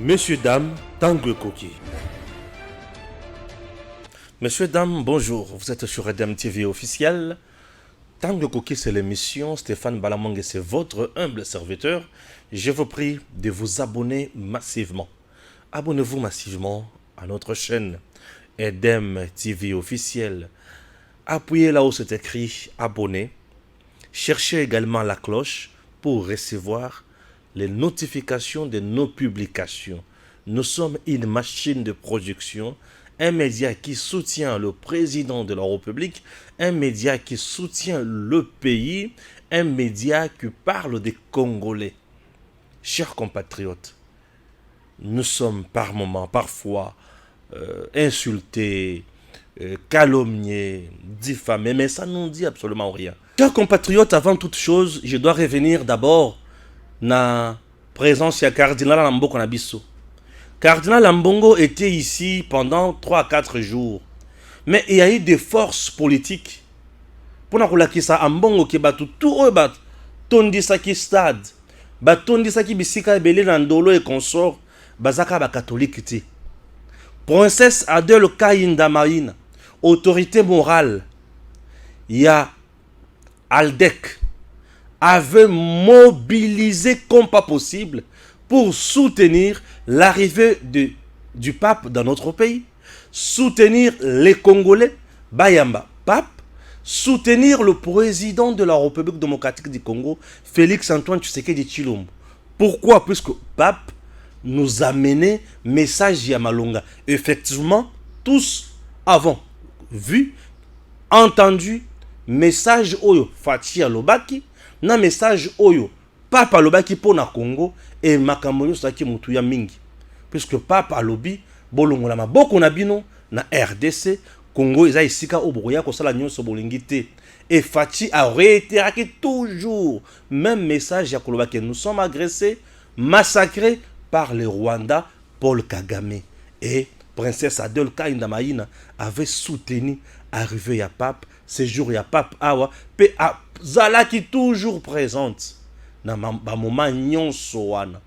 Messieurs, dames, Tanguy Koki. Messieurs, dames, bonjour. Vous êtes sur Redem TV officiel. Tanguy Koki, c'est l'émission. Stéphane Balamang, c'est votre humble serviteur. Je vous prie de vous abonner massivement. Abonnez-vous massivement à notre chaîne Redem TV officiel. Appuyez là où c'est écrit abonner. Cherchez également la cloche pour recevoir les notifications de nos publications. Nous sommes une machine de production, un média qui soutient le président de la République, un média qui soutient le pays, un média qui parle des Congolais. Chers compatriotes, nous sommes par moments, parfois, insultés, calomniés, diffamés, mais ça ne nous dit absolument rien. Chers compatriotes, avant toute chose, je dois revenir d'abord na présence du cardinal Lambongo Nabiso. Cardinal Lambongo était ici pendant 3 à 4 jours. Mais il y a eu des forces politiques. Pour ça, Ambongo qui bat tout rebat, tondi saki stade, batondi saki bisika belé nandolo et consort, bazaka ba catholique ti. Princesse Adèle Kayinda Maïna, autorité morale, il y a Aldec avait mobilisé comme pas possible pour soutenir l'arrivée du pape dans notre pays, soutenir les Congolais, Bayamba, pape, soutenir le président de la République démocratique du Congo, Félix Antoine Tshisekedi Tshilombo. Pourquoi? Puisque le pape nous a mené message Yamalonga. Effectivement, tous avons vu, entendu, message Oyo Fatia Lobaki, na message Oyo Papa Lobaki pour na Congo et Makamoyo Saki Mutuya Mingi. Puisque Papa Lobi, Bolongola Maboko na bino na RDC, Congo Eza Isika Obroya Kosala Nyonso Bolingite. Et Fati a réitéré toujours même message à Kolobaki. Nous sommes agressés, massacrés par le Rwanda, Paul Kagame. Et Princesse Adèle Kayinda Maïna avait soutenu l'arrivée à Pape. Ce jour, il y a Pape Awa. Pe Zala qui est toujours présente. Dans le moment Nyonsoana.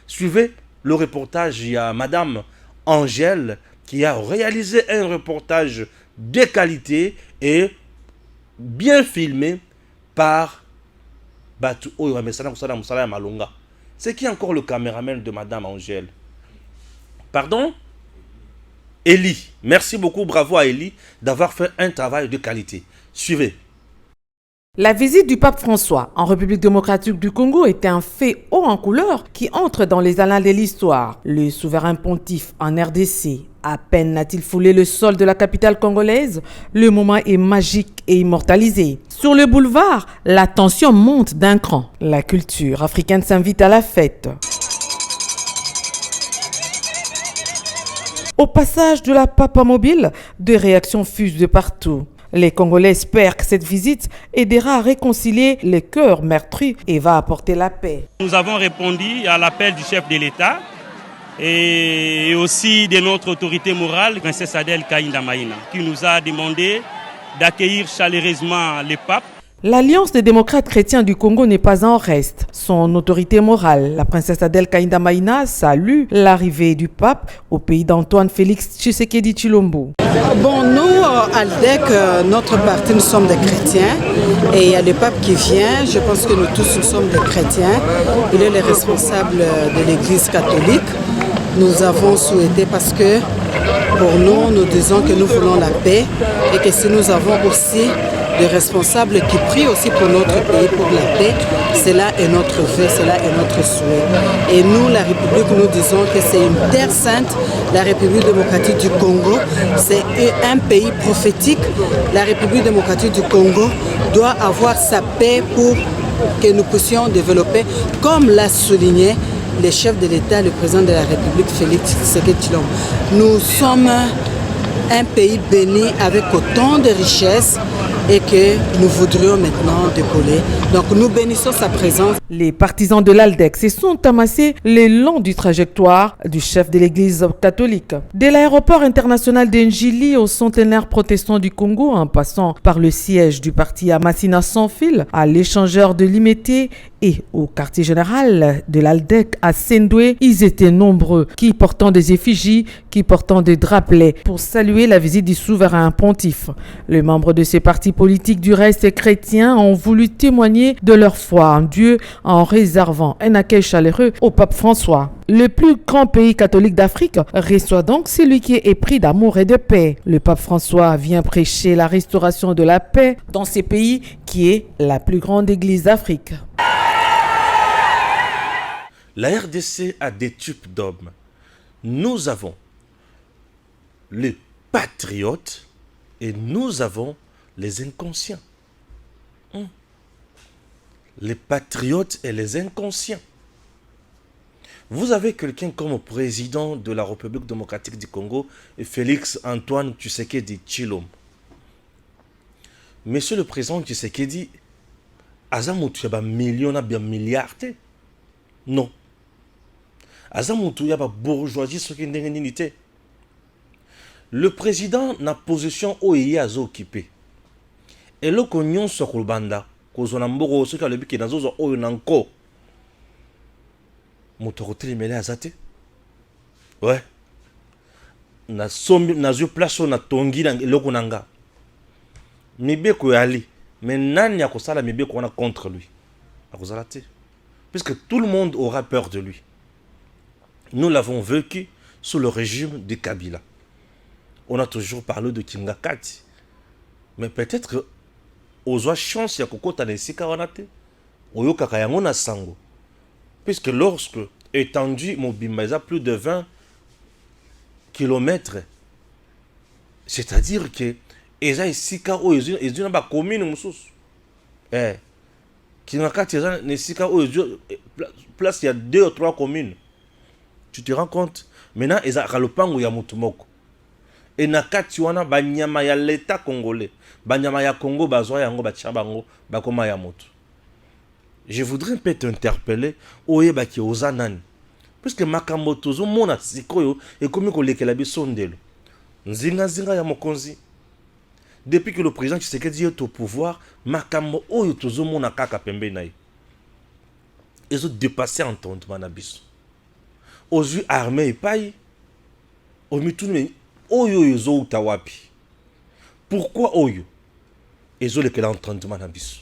Suivez le reportage. Il y a Madame Angèle qui a réalisé un reportage de qualité et bien filmé par Batu Oyo. C'est qui encore le caméraman de Madame Angèle? Pardon? Eli. Merci beaucoup, bravo à Eli d'avoir fait un travail de qualité. Suivez. La visite du pape François en République démocratique du Congo était un fait haut en couleur qui entre dans les annales de l'histoire. Le souverain pontife en RDC, à peine n'a-t-il foulé le sol de la capitale congolaise, le moment est magique et immortalisé. Sur le boulevard, la tension monte d'un cran. La culture africaine s'invite à la fête. Au passage de la Papa Mobile, des réactions fusent de partout. Les Congolais espèrent que cette visite aidera à réconcilier les cœurs meurtris et va apporter la paix. Nous avons répondu à l'appel du chef de l'État et aussi de notre autorité morale, Princesse Adèle Kayinda Maïna, qui nous a demandé d'accueillir chaleureusement le pape. L'Alliance des démocrates chrétiens du Congo n'est pas en reste. Son autorité morale, la princesse Adèle Kayinda Maïna, salue l'arrivée du pape au pays d'Antoine Félix Tshisekedi Tshilombo. Bon, nous, Aldec, notre parti, nous sommes des chrétiens et il y a le pape qui vient. Je pense que nous tous, nous sommes des chrétiens. Il est le responsable de l'église catholique. Nous avons souhaité parce que pour nous, nous disons que nous voulons la paix et que si nous avons aussi des responsables qui prient aussi pour notre pays, pour la paix, cela est notre vœu, cela est notre souhait. Et nous, la République, nous disons que c'est une terre sainte, la République démocratique du Congo, c'est un pays prophétique. La République démocratique du Congo doit avoir sa paix pour que nous puissions développer, comme l'a souligné le chef de l'État, le président de la République, Félix Tshisekedi Tshilombo. Nous sommes un pays béni avec autant de richesses et que nous voudrions maintenant décoller. Donc nous bénissons sa présence. Les partisans de l'ALDEC se sont amassés le long du trajectoire du chef de l'église catholique. De l'aéroport international d'Njili au centenaire protestant du Congo, en passant par le siège du parti à Massina sans fil, à l'échangeur de Limete et au quartier général de l'ALDEC à Sendoué, ils étaient nombreux, qui portant des effigies, qui portant des drapelets pour saluer la visite du souverain pontife. Les membres de ces partis politiques du reste chrétien ont voulu témoigner de leur foi en Dieu en réservant un accueil chaleureux au pape François. Le plus grand pays catholique d'Afrique reçoit donc celui qui est épris d'amour et de paix. Le pape François vient prêcher la restauration de la paix dans ces pays qui est la plus grande église d'Afrique. La RDC a des types d'hommes. Nous avons les patriotes et nous avons les inconscients. Les patriotes et les inconscients. Vous avez quelqu'un comme président de la République démocratique du Congo, Félix Antoine Tshisekedi Tshilombo. Monsieur le président Tshisekedi, azamutu yaba million na bien milliard. Non. Azamutu yaba bourgeoisie soki ndenge nini te. Le président na position oyo azo occupé. Et le cognon sur Kolbanda, kozona mboko soki alobi ke nazo oyo nanko. Moto kotelemele azate. Ouais. Na sombi nazo place na tongi na eloko nanga. Mibeko yali, mais nani akosala mibeko wana contre lui. Akozala te. Puisque tout le monde aura peur de lui. Nous l'avons vécu sous le régime de Kabila. On a toujours parlé de Kingakati. Mais peut-être aux chance ya kokota na esika wana te. Oyokaka yango na sango. Puisque lorsque étendu mobimba a plus de 20 km, c'est-à-dire que eza esika oyo ezuna ba commune mususu. Kingakati eza nesika oyo place il y a 2 ou 3 communes. Tu te rends compte? Maintenant eza kalopango ya mutumoko. Et nakati wana banyama ya l'état congolais, banyama ya Congo bazwa yango batia bango bakoma ya moto. Je voudrais peut-être interpeller oyeba ki ozanani. Puisque makambo tozo mona sikoyo ekomi kolekela biso ndelo. Nzinga ya mokonzi. Depuis que le président Tshisekedi est au pouvoir, makambo oyo tozo mona kaka pembe na ye. Ils ont dépassé entendement na biso. Aux yeux armés et paille, au mitune oyo yozo utawapi. Pourquoi oyo? Ils ont lequel entendement na biso.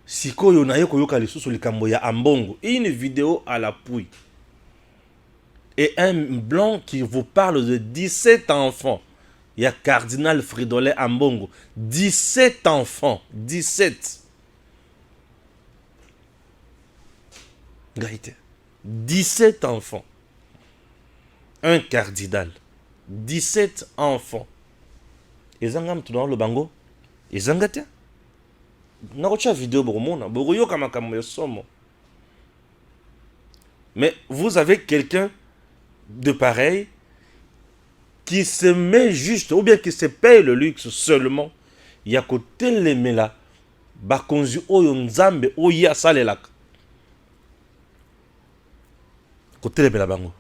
Sikoyo na yoko yoka lisusu likambo ya ambongo. Une vidéo à l'appui. Et un blanc qui vous parle de 17 enfants. Il y a Cardinal Fridolin Ambongo. 17 enfants. 17. Gaïté. 17 enfants. Un cardinal. 17 enfants. Et zangam tu dans le bango. Et zangate. Narocha vidéo boromona. Boroyo kamakambo somo. Mais vous avez quelqu'un de pareil qui se met juste, ou bien qui se paye le luxe seulement. Il y a côté les mela. Bakonzi oyo nzambe oya salelak. Côté les mela bango.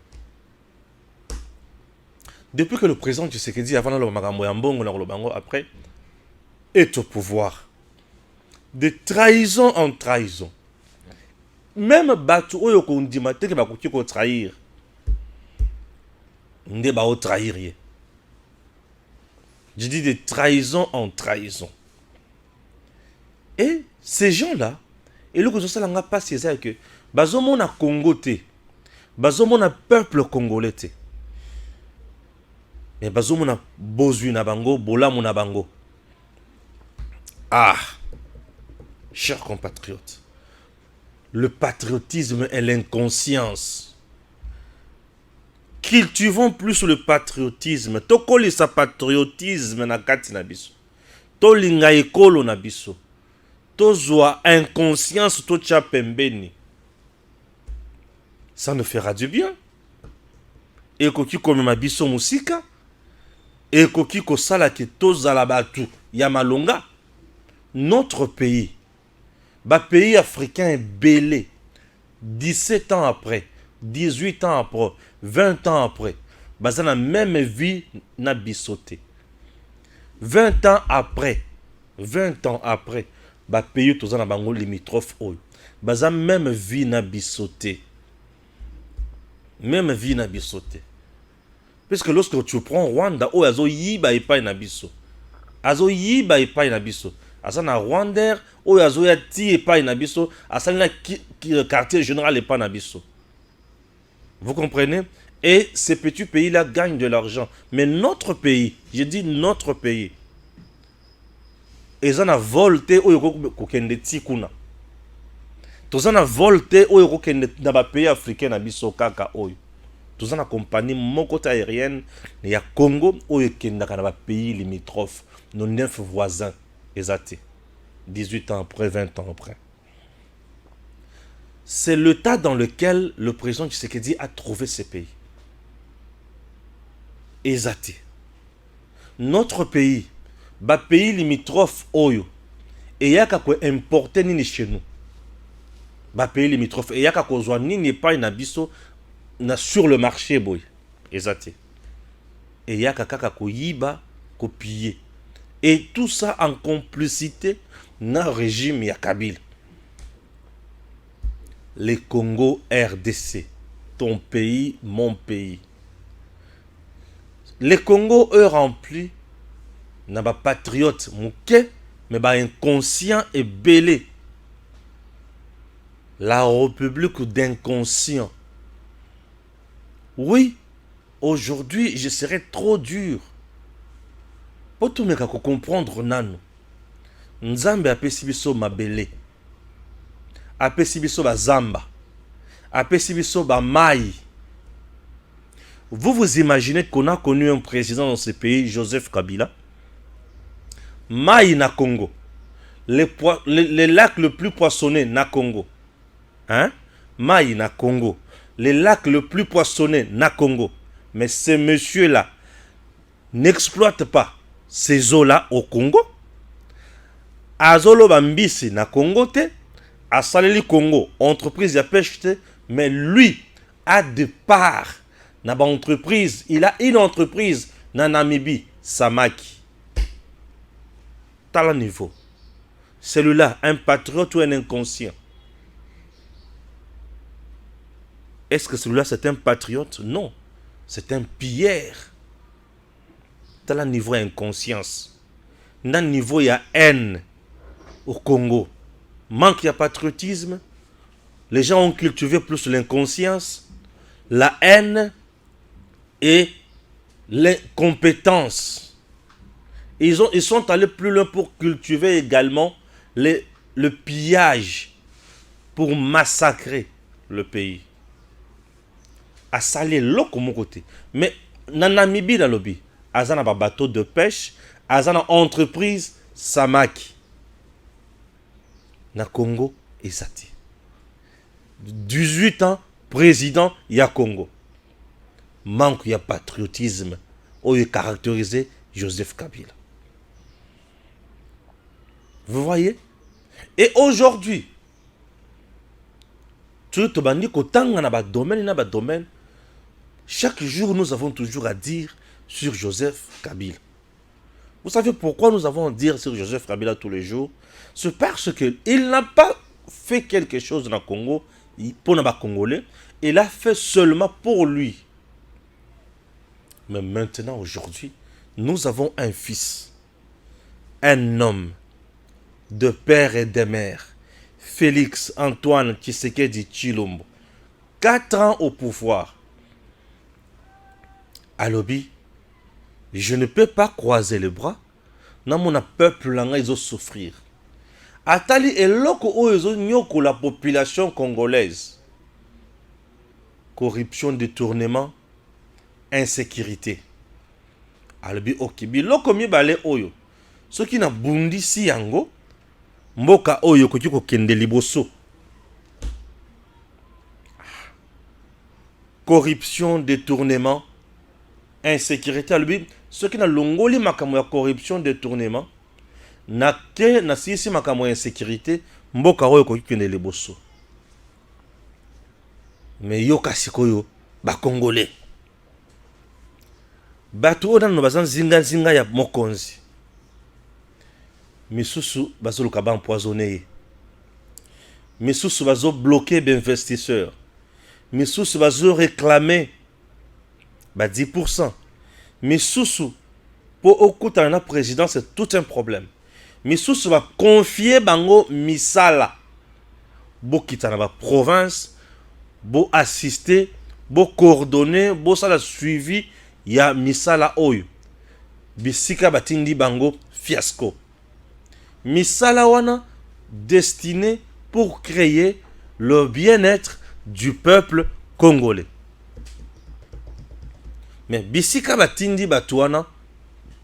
Depuis que le président Tshisekedi avant le makambo ya mbongo na bango après est au pouvoir, de trahison en trahison, même batu oyo kondima te ke bakoki ko trahir nde ba o trahir ye. Je dis de trahison en trahison. Et ces gens-là, et le que ça n'a pas c'est que bazomona Congo te, bazomona peuple congolais te. Mais bazomona bozui na bango, bolamu na bango. Ah, chers compatriotes, le patriotisme et l'inconscience. Cultivons plus le patriotisme. Tokoli sa patriotisme na kati na biso. Tolinga ekolo na biso. Tozwa inconscience to tcha pembeni. Ça nous fera du bien. Ekoki komema biso musika. Ekoki kosala ke tozala batu ya malonga. Notre pays Bah pays africain est belé. 17 ans après, 18 ans après, 20 ans après, bah ça la même vie n'a bissoté. 20 ans après, bah pays tous en bango limitrophe oyo. Bah ça même vie n'a bissoté. Même vie n'a bissoté. Parce que lorsque tu prends Rwanda, oh azo yiba et pas nabiso. Azo yiba et pas nabiso. Asa na Rwanda, oh azo yati et pas nabiso. Asa na quartier général et pas nabiso. Vous comprenez? Et ces petits pays-là gagnent de l'argent. Mais notre pays, je dis notre pays, ils en a volté au kokende tikuna. Tous en a volté au kokende dans les pays africains nabiso kaka oyo. Tous en a compagnie moko aérienne il y a Congo au kenda dans pays limitrophes, nos 9 voisins exact. 18 ans après, 20 ans après. C'est l'état dans lequel le président Tshisekedi a trouvé ces pays. Exact. Notre pays, bah pays limitrophe oyo, et y a qu'à importer ni chez nous. Bah pays limitrophe, et y a qu'à kozwa ni pas une abisso na sur le marché boy. Exact. Et y a qu'à koyiba, kopier. Et tout ça en complicité dans le régime ya Kabila. Les Congo RDC, ton pays, mon pays. Les Congo, eux, remplis, n'a pas patriote, mouké, mais pas inconscient et belé. La République d'inconscient. Oui, aujourd'hui, je serai trop dur. Pour tout le monde comprendre, nano. Nzambe apesi biso mabele. Apesi biso bazamba. Apesi biso ba mai. Vous imaginez qu'on a connu un président dans ce pays, Joseph Kabila. Mai na Congo. Les lacs le plus poissonnés na Congo. Hein? Mai na Congo. Les lacs le plus poissonnés na Congo. Mais ce monsieur-là n'exploite pas ces eaux-là au Congo. Azolo bambisi na Congo te. A Saleli Congo, entreprise de pêche te. Mais lui a des parts. Dans entreprise, il a une entreprise dans Namibie, Samaki. T'as le niveau. Celui-là, un patriote ou un inconscient? Est-ce que celui-là, c'est un patriote? Non. C'est un pilleur. T'as le niveau inconscience. Dans le niveau, il y a haine au Congo. Manque de patriotisme. Les gens ont cultivé plus l'inconscience, la haine et les compétences. Ils sont allés plus loin pour cultiver également le pillage, pour massacrer le pays. À saler l'eau comme côté. Mais dans Namibie, dans le lobby, Azana ba bateau de pêche, Azana entreprise Samaki. Na Congo, Isati. 18 ans, président, ya Congo. Manque de patriotisme où il caractérisé Joseph Kabila. Vous voyez? Et aujourd'hui, tout le domaine, chaque jour nous avons toujours à dire sur Joseph Kabila. Vous savez pourquoi nous avons à dire sur Joseph Kabila tous les jours? C'est parce qu'il n'a pas fait quelque chose dans le Congo pour les Congolais. Il a fait seulement pour lui. Mais maintenant, aujourd'hui, nous avons un fils, un homme de père et de mère, Félix Antoine Tshisekedi Tshilombo, 4 ans au pouvoir. Alobi, je ne peux pas croiser les bras. Dans mon peuple, là, ils ont souffrir. Atali et loko oyo nyoko la population congolaise. Corruption, détournement, insécurité. Alobi okibi loko mibale oyo. Ce qui na bundi si yango, mboka oyo koki kokende liboso. Corruption, détournement, insécurité. Alobi ce qui na longoli makambo ya corruption, détournement. Na ke na sisi makambo ya insécurité, mboka oyo koki kende liboso. Mais yoka sikoyo ba congolais. Bato oyo nano baza nzinga ya mokonzi. Misusu bazo luka ba empoisonné ye. Misusu bazo bloquer d'investisseurs. Misusu bazo réclamer ba 10%. Misusu pour okuta na président c'est tout un problème. Misusu va confier bango misala. Bo kita na ba province, bo assister, bo coordonner, bo sala suivi ya misala oyo. Bisika batindi bango fiasco. Misala wana destiné pour créer le bien-être du peuple congolais. Mais bisika batindi batuana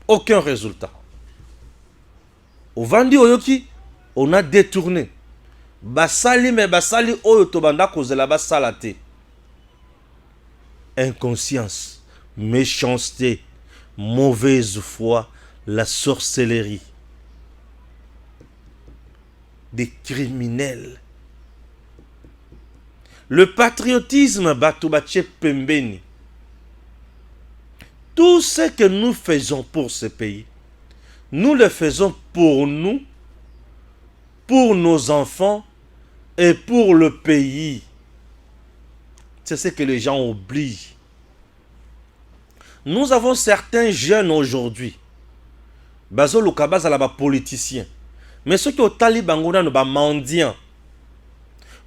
aucun résultat. Au Vandi Oyoki, on a détourné. Basali mais basali oyo tobanda kozela basalate. Inconscience, méchanceté, mauvaise foi, la sorcellerie. Des criminels. Le patriotisme batubache pembeni. Tout ce que nous faisons pour ce pays, nous le faisons pour nous, pour nos enfants et pour le pays. C'est ce que les gens oublient. Nous avons certains jeunes aujourd'hui. Bazo Lukabaz la politicien. Mais ceux qui ont talibangona ne ba mendiant.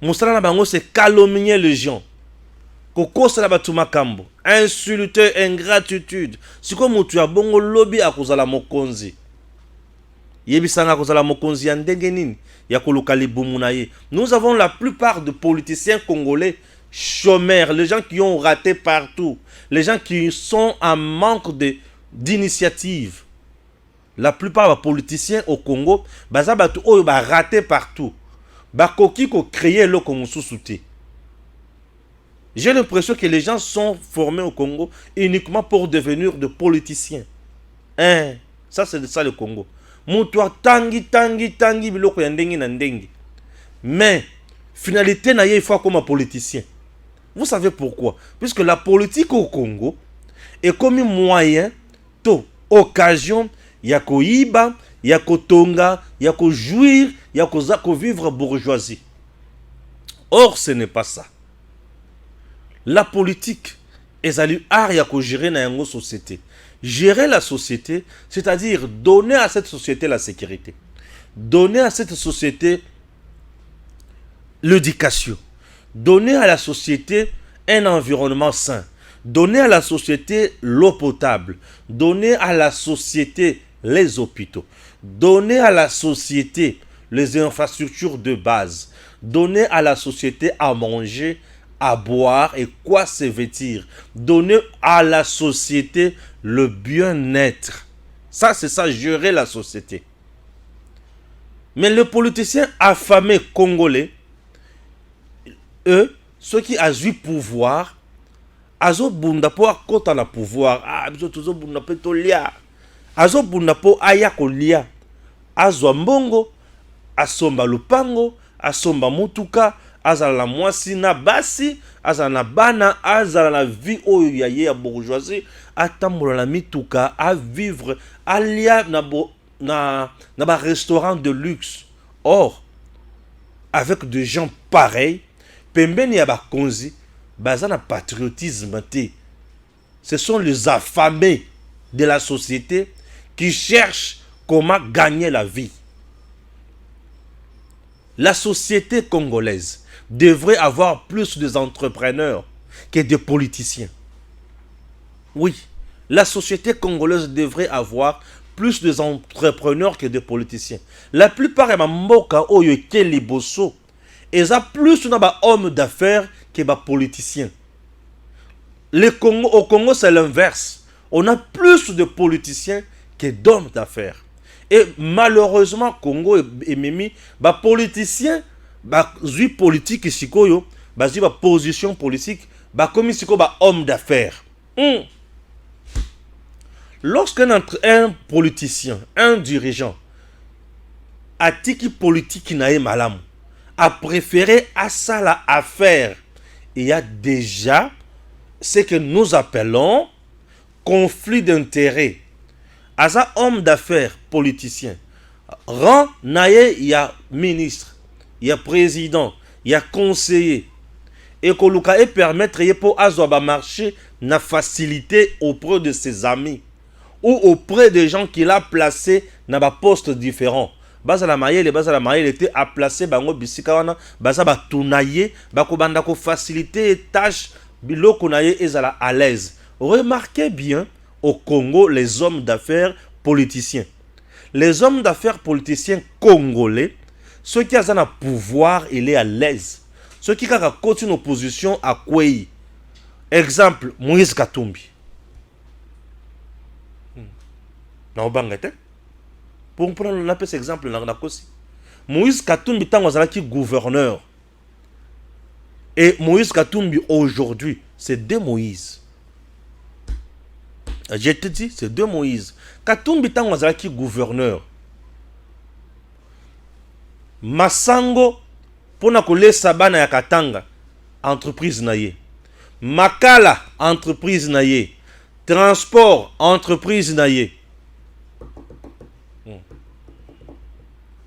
Moussala na bango c'est calomnier les gens. Koko sala batuma kambo. Insulter, ingratitude. Siko mutu ya bongo lobby akozala mokonzi. Yebisanga akozala mokonzi ya ndenge nini ya koluka libumu na ye. Nous avons la plupart de politiciens congolais chômeurs, les gens qui ont raté partout, les gens qui sont en manque d'initiative. La plupart des politiciens au Congo, baza batu oyo ba raté partout. Ba koki ko créer le Congo sous-souté. J'ai l'impression que les gens sont formés au Congo uniquement pour devenir des politiciens. Hein? Ça c'est ça le Congo. Moutoua tangi biloko ya ndengi na ndengi. Mais finalité na ye il faut comme un politicien. Vous savez pourquoi? Puisque la politique au Congo est comme un moyen, occasion, ya ko iba, ya ko tonga, ya ko jouir, ya ko vivre bourgeoisie. Or ce n'est pas ça. La politique est à l'art ya ko gérer na yango société. Gérer la société, c'est-à-dire donner à cette société la sécurité. Donner à cette société l'éducation. Donner à la société un environnement sain. Donner à la société l'eau potable. Donner à la société les hôpitaux. Donner à la société les infrastructures de base. Donner à la société à manger, à boire et quoi se vêtir. Donner à la société le bien-être. Ça, c'est ça, gérer la société. Mais les politiciens affamés congolais, eux, ceux qui ont eu pouvoir, azo bunda po akota na pouvoir. Ah, biso tozo bunda pe to lia. Azo bunda po aya ko lia. Azwa mbongo, asomba lupango, asomba mutuka, azala na mwasi na basi, azala na bana, azala na vie oyo ya ye ya bourgeoisie, atambola na mituka, à vivre, alia na ba restaurant de luxe. Or, avec des gens pareils, pembeni ya bakonzi, baza na patriotisme te. Ce sont les affamés de la société qui cherchent comment gagner la vie. La société congolaise devrait avoir plus d'entrepreneurs que de politiciens. Oui, la société congolaise devrait avoir plus d'entrepreneurs que de politiciens. La plupart de mboka oyo ke liboso, ils ont plus d'hommes d'affaires que de politiciens. Au Congo, c'est l'inverse. On a plus de politiciens que d'hommes d'affaires. Et malheureusement, Congo et Mimi, les politiciens, les politiques ici, les position politique, comme ici, les hommes d'affaires. Lorsqu'un politicien, un dirigeant, a tiki politique na ye malamu, a préféré à ça la affaire. Il y a déjà ce que nous appelons conflit d'intérêts. À ça, homme d'affaires, politicien, rang naye, il y a ministre, il y a président, il y a conseiller. Et que permettre pour azoba marcher na facilité auprès de ses amis ou auprès des gens qu'il a placés dans des postes différents. Bazala mayele était à placer bango bisika wana bazaba tunaye bakobanda ko faciliter tâche biloko naye ezala à l'aise. Remarquez bien au Congo les hommes d'affaires politiciens. Les hommes d'affaires politiciens congolais, ceux qui ont un pouvoir, il est à l'aise. Ceux qui ont continué une opposition à Kwei. Exemple, Moïse Katumbi. Pour prendre un cet exemple, Moïse Katumbi est gouverneur. Et Moïse Katumbi aujourd'hui, c'est deux Moïse. Je te dis, c'est deux Moïse. Katumbi est gouverneur. Masango, pour na sabana ya Katanga, entreprise naye. Makala, entreprise naye. Transport, entreprise naye.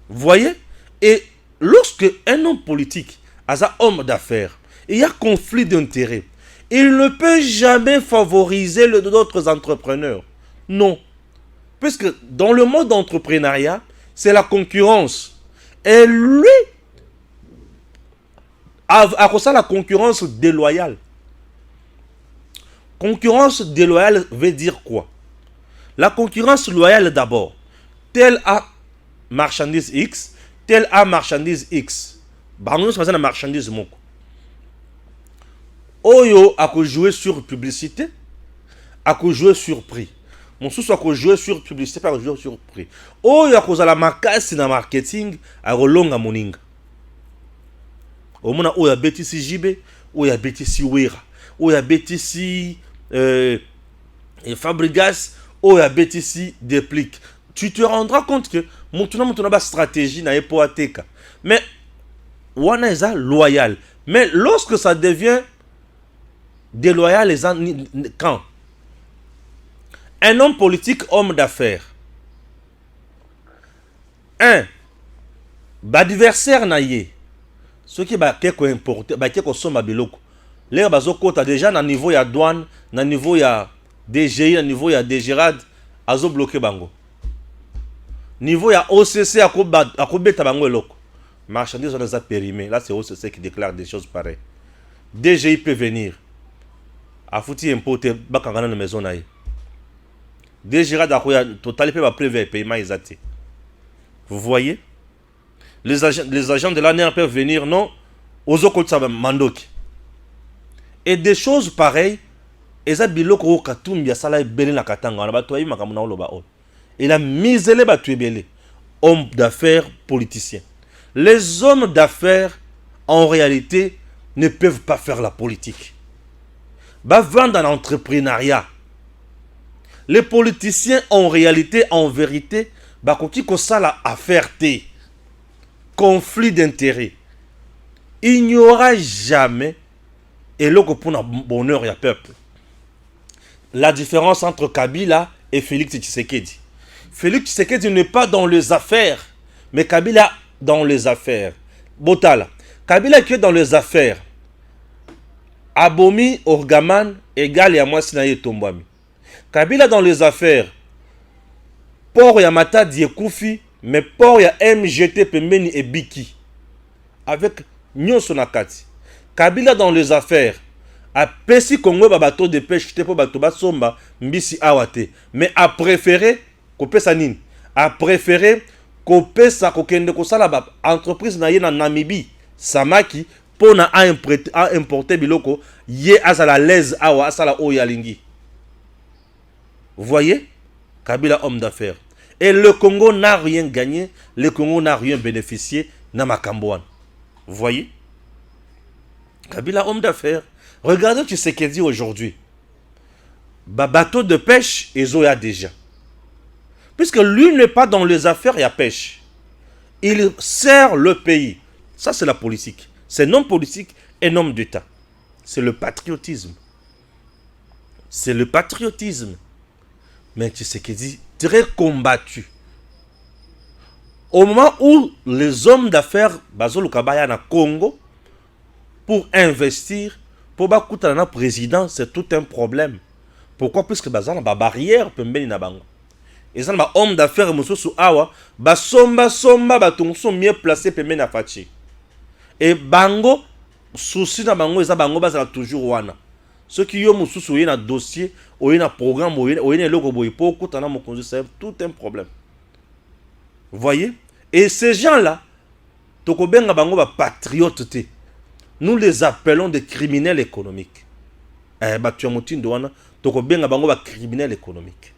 Voyez? Et lorsque un homme politique a un homme d'affaires, il y a conflit d'intérêts, il ne peut jamais favoriser d'autres entrepreneurs. Non. Puisque dans le monde d'entrepreneuriat, c'est la concurrence. Et lui, à cause de la concurrence déloyale. Concurrence déloyale veut dire quoi? La concurrence loyale d'abord. Tel a marchandise X, tel a marchandise X. Nous sommes la marchandise moko. Oyo a jouer sur publicité, a jouer sur prix. Mon sous a jouer sur publicité, pas jouer sur prix. Oyo a cause la marque na marketing, a rolonga moninga. Au moins, il y a BTC JB, il y a BTC Wera, il y a BTC Fabrigas, il y a BTC Déplique. Tu te rendras compte que mon stratégie n'a pas été. Mais, on est loyal. Mais lorsque ça devient déloyal, quand un homme politique, homme d'affaires, adversaire naïe, ce qui va importer, qui consomme biloko. Les bazoko ta déjà na niveau ya douane, na niveau ya DGI, na niveau ya DGRAD, azo bloqué bango. Niveau ya OCC akobeta bango eloko. Marchandises on les a périmés. Là c'est OCC qui déclare des choses pareilles. DGI peut venir. A fouti importer bakangana na maison naïe. DGRAD akoya total peut va prévoir paiement exact. Vous voyez? Les agents de l'ANR peuvent venir, non, aux autres mandoki. Et des choses pareilles, et il a misé les battués, hommes d'affaires, politiciens. Les hommes d'affaires, en réalité, ne peuvent pas faire la politique. Bah, vendre dans l'entrepreneuriat. Les politiciens, en réalité, en vérité, bah, quand ils ont ça la affaire T. Conflit d'intérêts. Il n'y aura jamais, et là pour le bonheur, il y a peuple. La différence entre Kabila et Félix Tshisekedi. Félix Tshisekedi n'est pas dans les affaires, mais Kabila dans les affaires. Botala. Kabila qui est dans les affaires. Abomi, Orgaman, égal et à moi Sinaye Tombami. Kabila dans les affaires. Port Yamata Diekoufi. Mais pour y a MGT Pembeni et Biki avec Nyonso Nakati. Kabila dans les affaires a pesi Congo bateau de pêche te po bato basomba mbisi awate, mais a préféré kopesa nini, a préféré kopesa kokende kosala ba entreprise na ye na Namibie samaki pona a importer biloko ye azala l'aise awa asala oyalingi. Vous voyez? Kabila homme d'affaires. Et le Congo n'a rien gagné, le Congo n'a rien bénéficié, n'a Makambouane. Vous voyez? Kabila, homme d'affaires. Regardez ce qu'il dit aujourd'hui. Bateau de pêche, ils ont déjà. Puisque lui n'est pas dans les affaires, il y a pêche. Il sert le pays. Ça, c'est la politique. C'est non politique et non d'État. C'est le patriotisme. C'est le patriotisme. Mais tu sais qu'il dit très combattu. Au moment où les hommes d'affaires Bazo Lukabaya na Congo pour investir, pour bakuta na président, c'est tout un problème. Pourquoi? Puisque Bazo na ba barrière pembeni na bango. Et ça ba homme d'affaires mususu awa ba somba batungu sont mieux placés pembeni na Fachi. Et bango souci na bango eza bango bazala toujours wana. Ceux qui ont mususu oye na dossier, oye na programme, oye na eloko boye po kuta na mokonzi, c'est tout un problème. Vous voyez? Et ces gens-là, tokobenga bango ba patriotes, nous les appelons des criminels économiques. Batuamoutindo wana, tokobenga bango ba criminels économiques.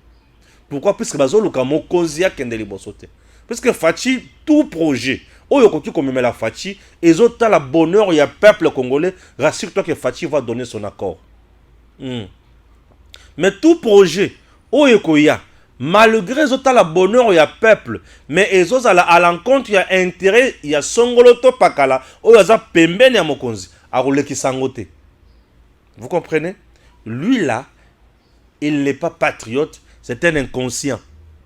Pourquoi? Puisque bazo luka mokonzi ya kende liboso te. Puisque Fachi, tout projet, oyo koki comme la Fachi, et autres la bonheur, il y a peuple congolais, rassure-toi que Fachi va donner son accord. Mais tout projet, oyo koya, malgré autres la bonheur, il y a peuple, mais les autres à l'encontre, il y a intérêt, il y a songoloto pakala, oyo aza pembeni ya mokonzi, arole ki sangote. Vous comprenez? Lui là, il n'est pas patriote, c'est un inconscient.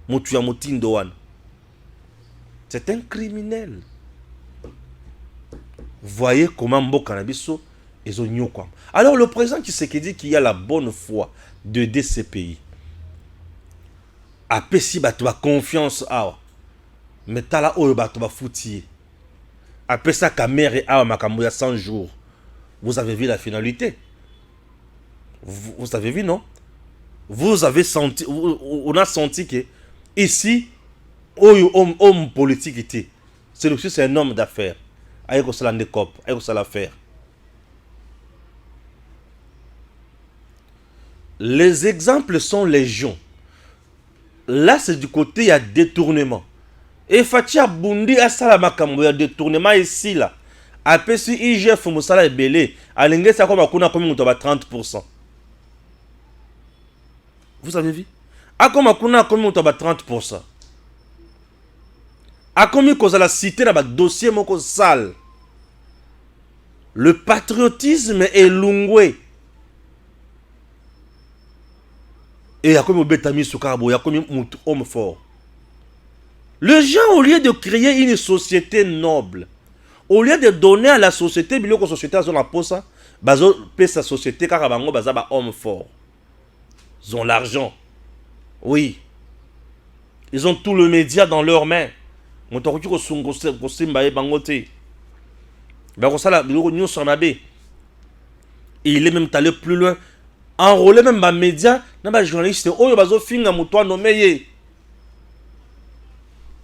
Mutuya Mutindo wana. C'est un criminel. Voyez comment Mboka na biso ils ont nyokwam. Alors le président qui dit qu'il y a la bonne foi d'aider ces pays. Apesi bato ba confiance awa. Metala oyo bato ba fouti. Apesa kamere awa makambo ya 100 jours. Vous avez vu la finalité? Vous avez vu, non? Vous avez senti, on a senti que ici, homme politique était. Celui-ci, c'est un homme d'affaires. Avec ça, avec ça l'affaire. Les exemples sont légion. Là, c'est du côté, il y a détournement. Et Fatia Bundi a salamakambo, il y a détournement ici, là. Après, si IGF Moussala est belé, à l'ingé, ça comme à 30%. Vous avez vu? A comme à combien 30%. A combien qu'on a la cité dans le dossier moko sale. Le patriotisme est lungwe. Et il y a comme Betami Soukarabo, il y a comme homme fort. Les gens, au lieu de créer une société noble, au lieu de donner à la société, la société a la posa, bazo paie sa société car bango baza ba homme fort. Ils ont l'argent. Oui. Ils ont tout le média dans leurs mains. Il est même allé plus loin. Enrôler même les médias, les journalistes, oh, bazo finga moutoua nommé.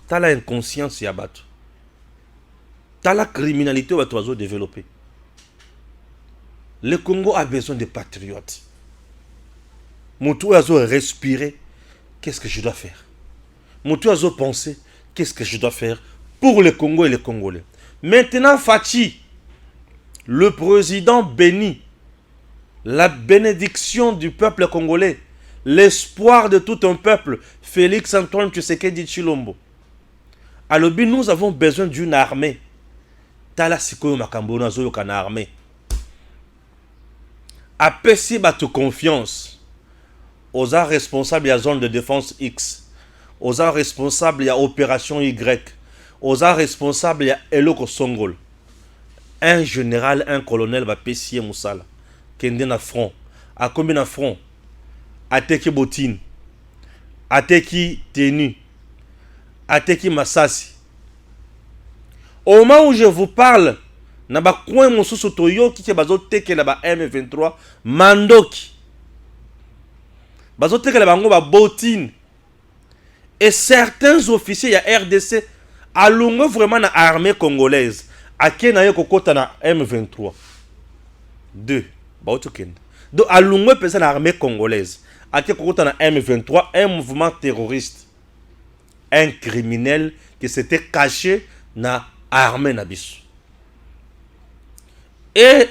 T'as la inconscience yabat. T'as la criminalité où tu vas développer. Le Congo a besoin de patriotes. Moutou a respirer. Qu'est-ce que je dois faire? Moutou a penser. Qu'est-ce que je dois faire pour le Congo et les Congolais? Maintenant, Fachi, le président béni, la bénédiction du peuple congolais, l'espoir de tout un peuple, Félix Antoine Tshisekedi Tshilombo. Alors, nous avons besoin d'une armée. Tala sikoyo makambo na zo kana armée. Apesi batu confiance. Aux responsables de la zone de défense X. Aux responsables de l'opération Y. Aux responsables de Eloko Songol. Un général, un colonel va pessier Moussala. Kende na front. A combien na front? Ateki botine. Ateki tenue. Ateki masasi. Au moment où je vous parle, na ba coin mosusu toyo ki ke bazo teke na ba M23 mandoki. Bazo teke na bango ba botine. Et certains officiers ya RDC alungo vraiment na armée congolaise. Ake na yo kokota na M23. 2 ba otokende. Donc alungo pesa na armée congolaise. Ake kokota na M23, un mouvement terroriste. Un criminel qui s'était caché na armée na biso. Et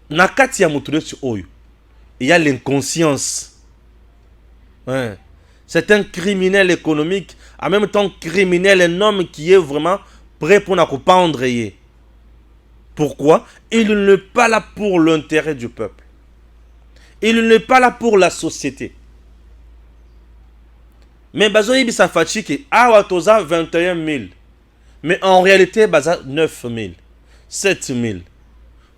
na kati ya mutu oyo, il y a l'inconscience. Ouais. C'est un criminel économique, en même temps criminel, un homme qui est vraiment prêt pour nous pendre. Pourquoi? Il n'est pas là pour l'intérêt du peuple. Il n'est pas là pour la société. Mais bazo yibi sa fatiki awa toza 21 000. Mais en réalité baza 9 000, 7 000.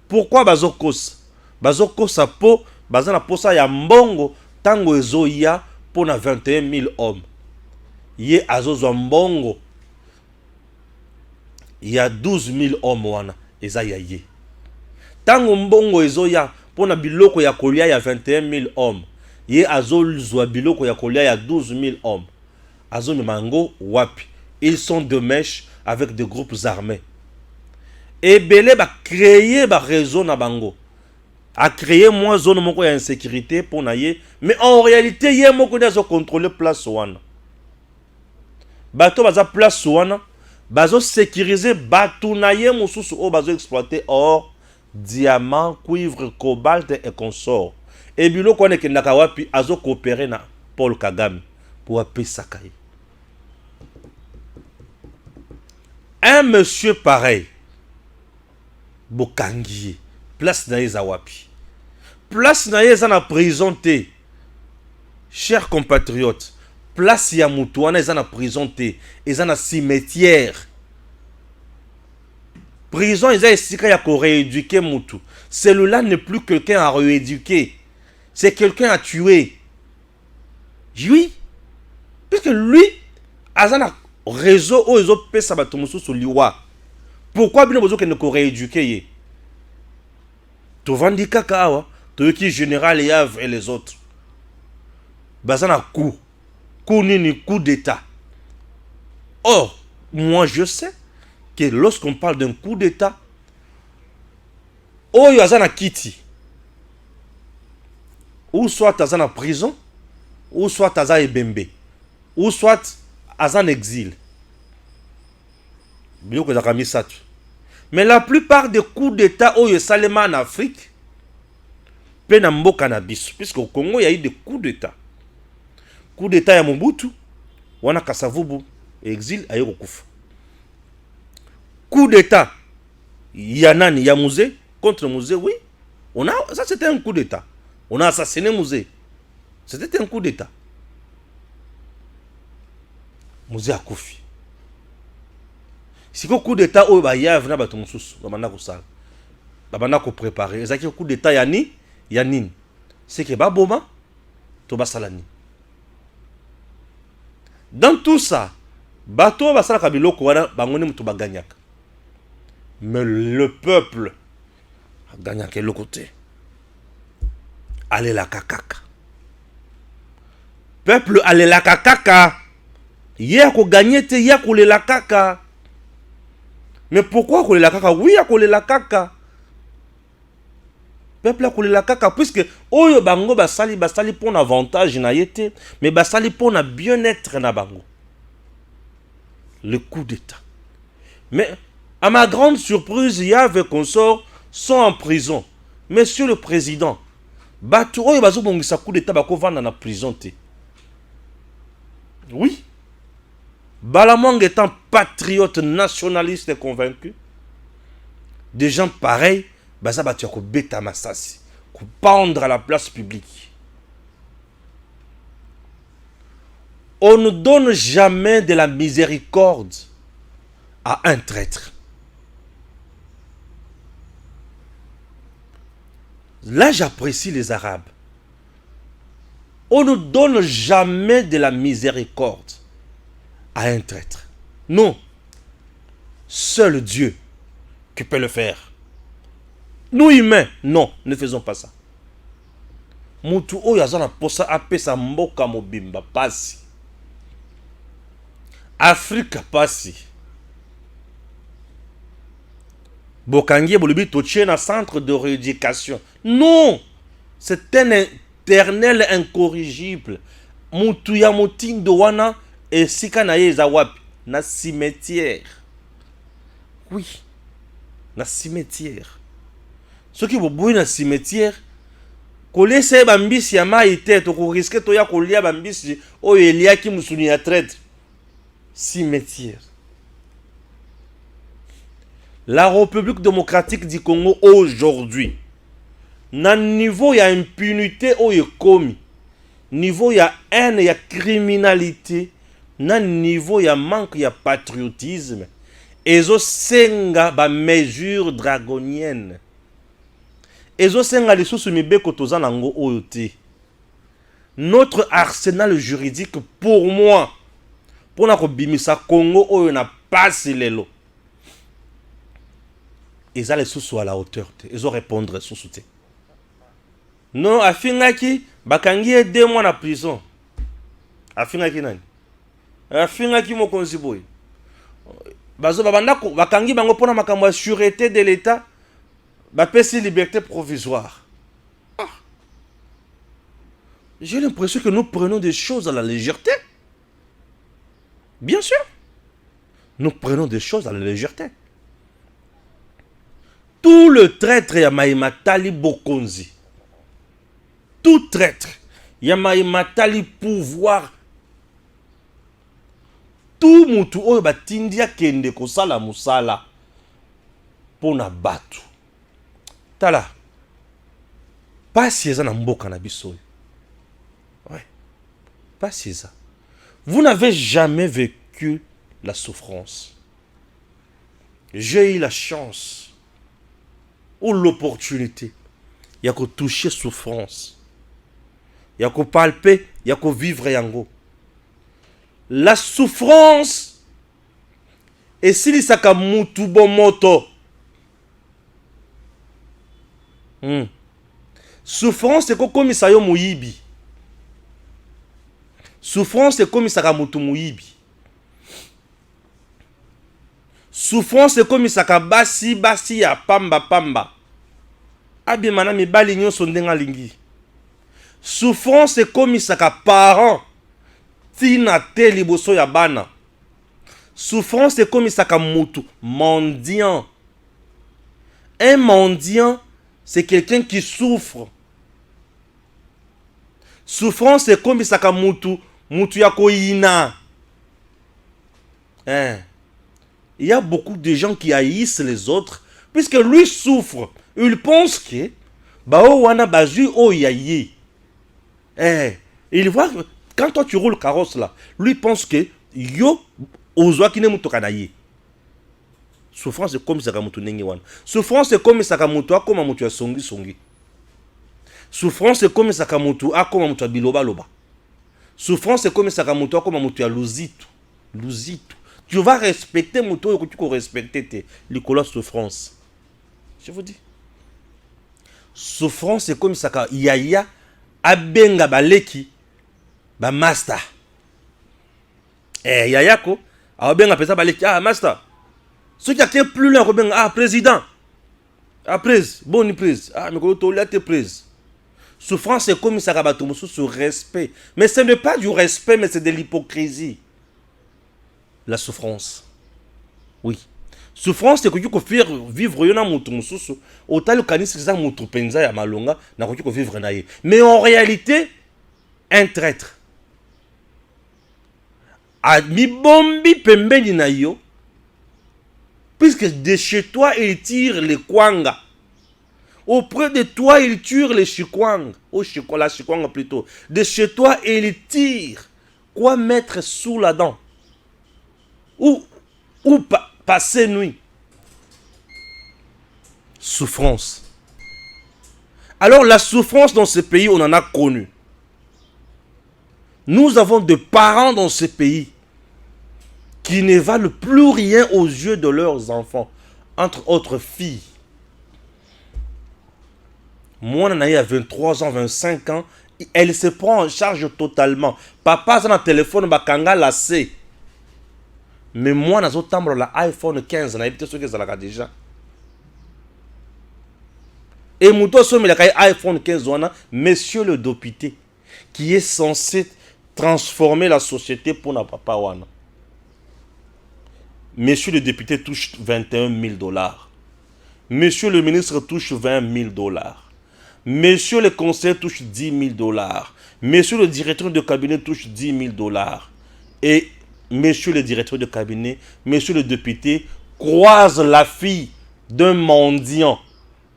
Pourquoi bazo kosa? Bazo kosa po baza na posa ya mbongo tango ezo ya po na 21 000 hommes. Ye azozo mbongo. Il y a 12 000 hommes wana eza ya ye. Tango mbongo ezo ya po na biloko ya kolia ya 21 000 hommes. Ye azoluzwa biloko ya kolia ya 12 000 hommes. Azo mango wapi. Ils sont de mèche avec des groupes armés. Et belé ba créer ba réseau na bango. A créer moins zone moko ya insécurité pour na ye, mais en réalité ye moko na contrôler place wana. Bato baza place wana, bazo sécuriser bato na ye mususu o bazo exploiter or, diamant, cuivre, cobalt et consorts. Et biloko wana kendaka wapi azo coopérer na Paul Kagame pour apesa kai. Un monsieur pareil, Bokangi, place na yeza wapi. Place na yeza na prison te. Chers compatriotes, place ya mutu wana yeza na prison te. Yeza na cimetière. Prison yeza esika ya ko rééduquer mutu. Celui-là n'est plus quelqu'un à rééduquer. C'est quelqu'un à tuer. Oui. Puisque lui, azana réseau où ils ont payé sa batomusu sur liwa. Pourquoi bien besoin qu'elle ne rééduquer? Tu vendis kaka, tu qui général Yav et les autres. Bazana coup. Coup ni coup d'état. Or, moi je sais que lorsqu'on parle d'un coup d'état, oh yazana kiti. Ou soit t'as en prison, ou soit t'as en ebembe, ou soit t'as en exil. Mais la plupart des coups d'état au Salema en Afrique, plein de cannabis, puisque au Congo il y a eu des coups d'état. Coup d'état ya Mobutu, wana Kasavubu, exil à Yorokouf. Coup d'état, Yanani, Yamouzé, contre Mouzé, oui. Ça c'était un coup d'état. On a assassiné Mouzé. C'était un coup d'état. Mouzé a koufi. Si le coup d'état au Bayav na batumsus, bamana ko sala. Bamana ko préparer. Ezaki coup d'état yani, yanin. C'est que baboma to basalani. Dans tout ça, bato basala kabiloko wana bangoni mutu baganyaka. Mais le peuple a gagné quel côté. Allez la kakaka. Peuple allez la kakaka. Hier qu'on gagnait, hier qu'on la kaka. Mais pourquoi qu'on la kaka? Oui, qu'on la kaka. Peuple qu'on la kaka puisque oyo bango basali pour un avantage na yete, mais basali pour un bien-être na bango. Le coup d'état. Mais à ma grande surprise, Yav et consorts sont en prison. Monsieur le président, bato oyo bazo bongisa coup d'état bako vanda na prison te. Oui. Balamang étant patriote, nationaliste et convaincu, des gens pareils, baza batu ko beta masasi, ko pendre à la place publique. On ne donne jamais de la miséricorde à un traître. Là, j'apprécie les Arabes. On ne donne jamais de la miséricorde à un traître. Non. Seul Dieu qui peut le faire. Nous humains, non, ne faisons pas ça. Mutu oyo azana posa apesa mboka mobimba pasi. Afrique pasi. Bokangi bolubi toche na centre de rééducation. Non, c'est un éternel incorrigible. Mutu ya motindo wana et sika na ye zawapi na cimetière. Oui, na cimetière. Ce qui vous bouille na cimetière, kolie se bambisi ya maïté, to ko risque to ya kolia bambisi o elia ki musuni ya traite. Cimetière. La République démocratique du Congo aujourd'hui, na niveau ya impunité oyo komi, niveau ya haine ya criminalité, na niveau ya manque ya patriotisme, ezo senga ba mesure draconienne. Ezo senga lisusu mibeko toza nango oyo te. Notre arsenal juridique pour moi, pour na kobimisa Congo oyo na pasi lelo. Ils allaient sous à la hauteur. Ils ont répondre sous soutien. Non, afingaki, bakangi 2 mois en prison. Afingaki nani? Afingaki mokonzi boy. Bazo babanda ko bakangi bango pona makambo ya sûreté de l'État. Bapesi liberté provisoire. Ah. J'ai l'impression que nous prenons des choses à la légèreté. Bien sûr. Nous prenons des choses à la légèreté. Tout le traître ya Maïmatali Bokonzi. Tout traître ya Maïmatali pouvoir. Tout mutu oyo batindia kende kosala musala pona batu. Tala. Pas si ça na mboka na biso. Ouais. Pas si ça. Vous n'avez jamais vécu la souffrance. J'ai eu la chance ou l'opportunité. Il y a que toucher souffrance. Il y a que palper, il y a que vivre yango. La souffrance et si les sakamutu bomoto. Souffrance c'est comme isayo muyibi. Souffrance c'est comme sakamutu muyibi. Souffrance c'est comme isaka basi ya pamba. Abi mana mibali nyonso ndenga lingi. Souffrance c'est comme isaka parent tina te liboso ya bana. Souffrance c'est comme isaka mutu mendiant. Un mendiant c'est quelqu'un qui souffre. Souffrance c'est comme isaka mutu ya koina. Il y a beaucoup de gens qui haïssent les autres puisque lui souffre. Il pense que bao wana bazu o yaye. Il voit que quand toi tu roules carrosse là, lui pense que yo ozwa kine mutokanaye. Souffrance c'est comme sakamutu nenge wana. Souffrance c'est comme sakamutu akoma mutu ya songi. Souffrance c'est comme sakamutu akoma mutu ya biloba. Souffrance c'est comme sakamutu akoma mutu ya luzitu. Tu vas respecter mon tour et tu vas respecter tes licolas souffrance. Je vous dis. Souffrance c'est comme ça. Yaya abenga baleki ba master. Yaya ko abenga pesa baleki master. Ce qui a plus loin abenga président. Prise, bonne prise. Mais ko to la te prise. Souffrance c'est comme ça ba tout sous respect. Mais ce n'est pas du respect mais c'est de l'hypocrisie. La souffrance. Oui. Souffrance c'est que tu peux faire vivre yona mutu mususu. Autant le kanisi ça mutu penza ya malonga na ko tu peux vivre naie. Mais en réalité un traître. A mi bombi pembeni na yo. Puisque de chez toi il tire les kwanga. Auprès de toi il tire les chikwang. La chikwang plutôt. De chez toi il tire. Quoi mettre sous la dent? Ou passer nuit. Souffrance. Alors la souffrance dans ce pays, on en a connu. Nous avons des parents dans ce pays qui ne valent plus rien aux yeux de leurs enfants, entre autres filles. Moi, on a eu à 23 ans, 25 ans, elle se prend en charge totalement. Papa, ça dans le téléphone, bakanga lassé. Mais moi, dans un temps, l'iPhone 15, on a évité ce que ça l'a déjà. Et Mouto Somme, il a iPhone 15, monsieur le député, qui est censé transformer la société pour na papa wana. Monsieur le député touche 21 000 $. Monsieur le ministre touche 20 000 $. Monsieur le conseiller touche 10 000 $. Monsieur le directeur de cabinet touche 10 000 $. Et monsieur le directeur de cabinet, monsieur le député, croise la fille d'un mendiant,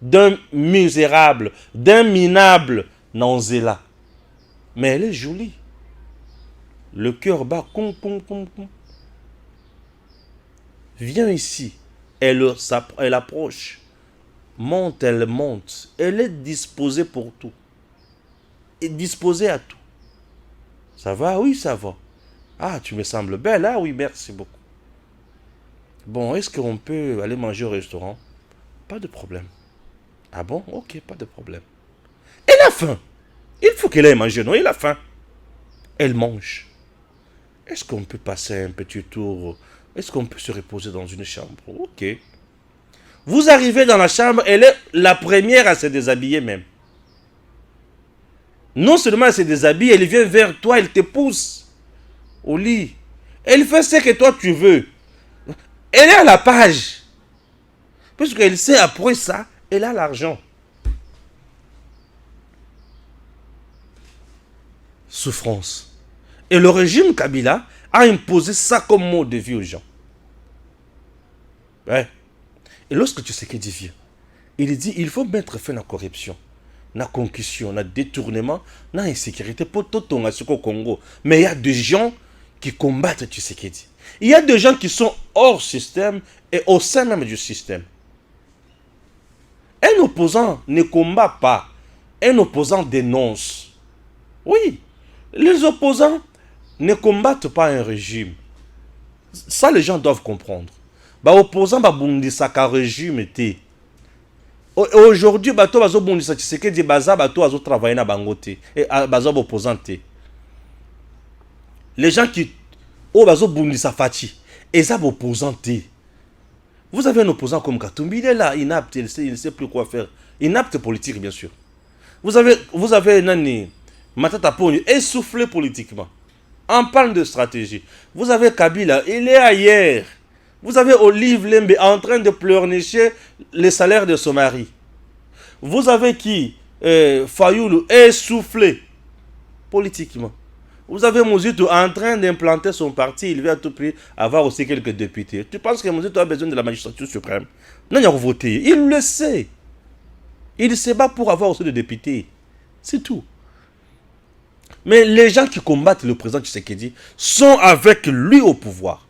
d'un misérable, d'un minable, Nanzela. Mais elle est jolie. Le cœur bat, Viens ici. Elle approche. Monte, elle monte. Elle est disposée pour tout. Et disposée à tout. Ça va? Oui, ça va. Ah, tu me sembles belle. Ah oui, merci beaucoup. Bon, est-ce qu'on peut aller manger au restaurant? Pas de problème. Ah bon? Ok, pas de problème. Elle a faim. Il faut qu'elle aille manger, non? Elle a faim. Elle mange. Est-ce qu'on peut passer un petit tour? Est-ce qu'on peut se reposer dans une chambre? Ok. Vous arrivez dans la chambre, elle est la première à se déshabiller même. Non seulement elle se déshabille, elle vient vers toi, elle te pousse au lit. Elle fait ce que toi tu veux. Elle est à la page. Parce qu'elle sait après ça, elle a l'argent. Souffrance. Et le régime Kabila a imposé ça comme mode de vie aux gens. Ouais. Et lorsque tu sais qu'il dit, il dit il faut mettre fin à la corruption, à la concussion, à la détournement, à l'insécurité pour tout au Congo. Mais il y a des gens qui combattent Tshisekedi. Il y a des gens qui sont hors système et au sein même du système. Un opposant ne combat pas. Un opposant dénonce. Oui. Les opposants ne combattent pas un régime. Ça, les gens doivent comprendre. Opposant bundisaka régime était. Aujourd'hui, bato bazo bundisa Tshisekedi baza bato bazo travailler na bangote et bazo opposant. Les gens qui bazo bundisa Fachi et ça opposant. Vous avez un opposant comme Katumbi, il est là, inapte, il ne sait plus quoi faire. Inapte politique, bien sûr. Vous avez Nani Matata Pogno essoufflé politiquement. On parle de stratégie. Vous avez Kabila, il est ailleurs. Vous avez Olive Lembe en train de pleurnicher les salaires de son mari. Vous avez qui Fayoulou essoufflé politiquement. Vous avez Mouzito en train d'implanter son parti. Il veut à tout prix avoir aussi quelques députés. Tu penses que Mouzito a besoin de la magistrature suprême? Non, il a voté. Il le sait. Il se bat pour avoir aussi des députés. C'est tout. Mais les gens qui combattent le président Tshisekedi sont avec lui au pouvoir.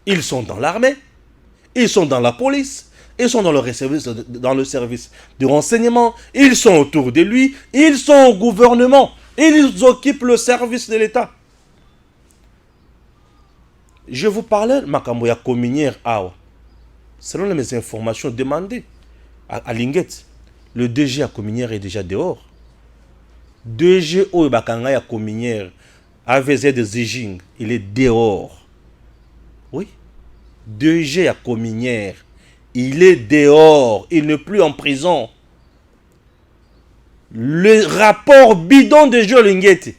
Ils sont dans l'armée, ils sont dans la police, ils sont dans le service de renseignement, ils sont autour de lui, ils sont au gouvernement, ils occupent le service de l'État. Je vous parlais de Makamboya Kominière Awa. Selon mes informations demandées à Linguet, le DG à Kominière est déjà dehors. DG Oibakanga à Kominière, AVZ de Zijing, il est dehors. Oui. DG à Kominière, il est dehors, il n'est plus en prison. Le rapport bidon de Joe Linguet.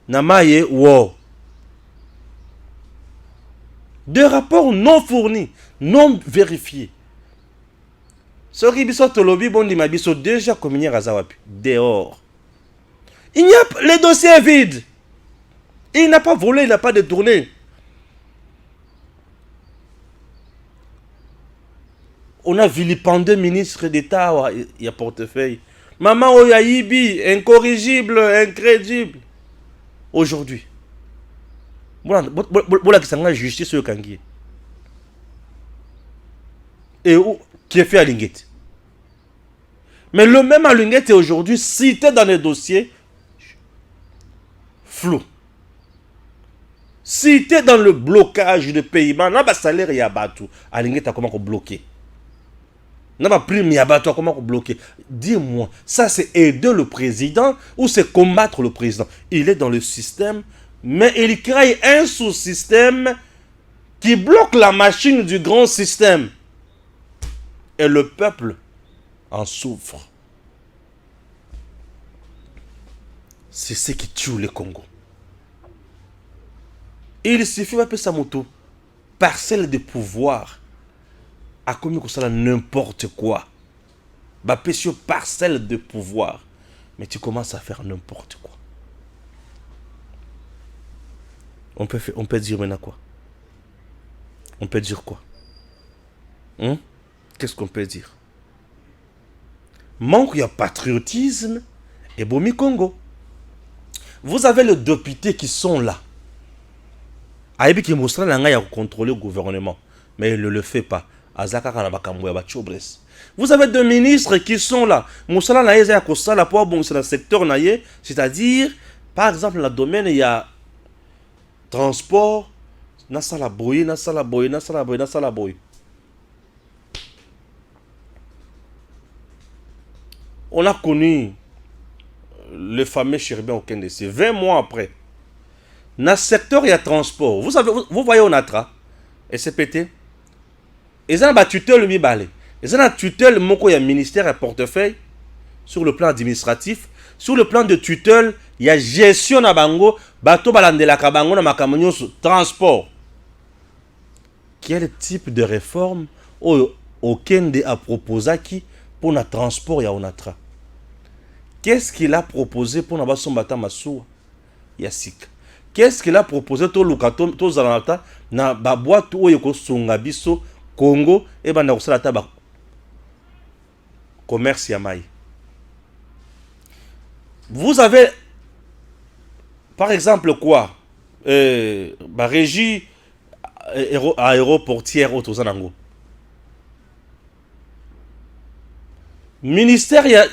Namaye, wow. Deux rapports non fournis, non vérifiés. Ce ribiso tolobi bondi mabiso déjà Kominière Azawapi, dehors. Le dossier est vide. Il n'a pas volé, il n'a pas détourné. On a vilipendé ministre d'État, il y a portefeuille. Maman Oyaïbi, incorrigible, incrédible. Aujourd'hui. Voilà qui s'en a justice sur le Kangi. Et qui est fait à Linguet. Mais le même à Linguet est aujourd'hui cité dans les dossiers flous. Cité dans le blocage de paiement. N'a pas salaire et abattu. À Linguet, comment bloquer? N'a pas prime et abattu. Comment bloquer? Dis-moi, ça c'est aider le président ou c'est combattre le président? Il est dans le système, mais il crée un sous-système qui bloque la machine du grand système. Et le peuple en souffre. C'est ce qui tue le Congo. Il suffit d'appeler sa moto parcelle de pouvoir. À combien que ça n'importe quoi. Bapesio parcelle de pouvoir. Mais tu commences à faire n'importe quoi. On peut dire maintenant quoi? On peut dire quoi? Qu'est-ce qu'on peut dire? Manque de patriotisme et Bomi Congo. Vous avez les députés qui sont là. Aïbi qui montre à contrôler le gouvernement. Mais il ne le fait pas. Vous avez deux ministres qui sont là. Moussala Naye a la pour bon c'est le secteur Naye, c'est-à-dire par exemple dans le domaine il y a transport, nasala boy. On a connu le fameux Chéribin Okendesi 20 mois après. Dans le secteur il y a transport. Vous voyez Onatra SPT. Ils ont une tutelle mi-balé. Ils ont une tutelle moko ya ministère et portefeuille sur le plan administratif. Sur le plan de tutelle, il y a gestion na bango, bato balandela ka bango na makambo transport. Quel type de réforme Okende a proposé qui pour le transport ya Onatra? Qu'est-ce qu'il a proposé pour na baso mbata masuwa ya sika? Qu'est-ce qu'il a proposé to lukato to zalata na babwatu oyo ko sunga biso Congo et banda kosala taba commerce ya mai. Vous avez par exemple quoi régie aéroportière au Zanango. Ministère ya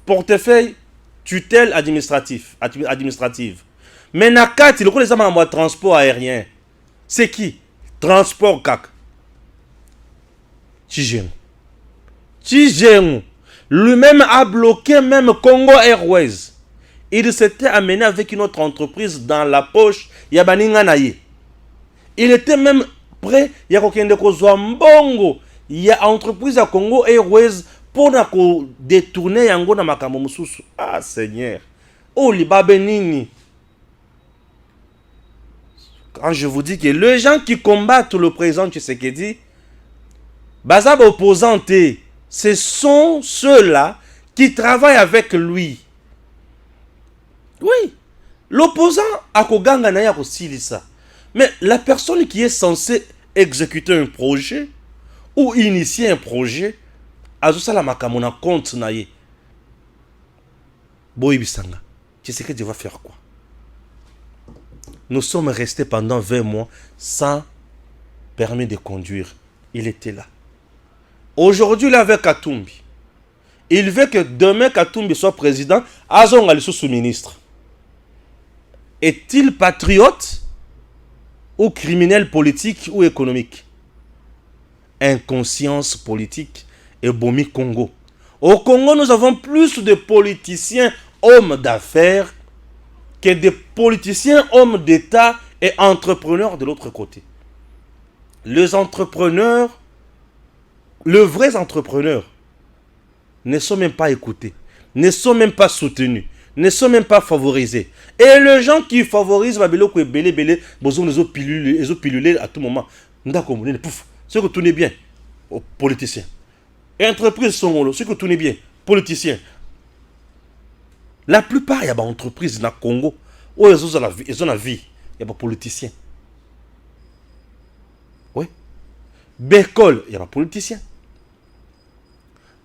portefeuille tutelle administrative. Mais nakati le les amants transport aérien. C'est qui? Transport kak. Tijeng lui-même a bloqué même Congo Airways. Il s'était amené avec une autre entreprise dans la poche Yabaninga Naye. Il était même prêt ya kokende kozwa mbongo ya entreprise ya Congo Airways pour na ko détourner yango na makambo mususu. Ah Seigneur. Oh libabe nini. Quand je vous dis que les gens qui combattent le président Tshisekedi Bazab opposanté, ce sont ceux-là qui travaillent avec lui. Oui, l'opposant a koganga na ya kosilisa. Mais la personne qui est censée exécuter un projet ou initier un projet, azosala makambo na compte na ye. Boy bisanga, tu sais que tu vas faire quoi? Nous sommes restés pendant 20 mois sans permis de conduire. Il était là. Aujourd'hui, il est avec Katumbi. Il veut que demain, Katumbi soit président. Azong ali sous-ministre. Est-il patriote ou criminel politique ou économique? Inconscience politique et Bomi Congo. Au Congo, nous avons plus de politiciens hommes d'affaires que de politiciens hommes d'État et entrepreneurs de l'autre côté. Les entrepreneurs, les vrais entrepreneurs ne sont même pas écoutés, ne sont même pas soutenus, ne sont même pas favorisés. Et les gens qui favorisent, ils ont pilulé à tout moment. Ce que tout est bien, aux politiciens. Et entreprises sont là, ce que tout est bien, politiciens. La plupart, il y a des entreprises dans le Congo où ils ont la vie, il y a des politiciens. Oui. Bécole, il y a des politiciens.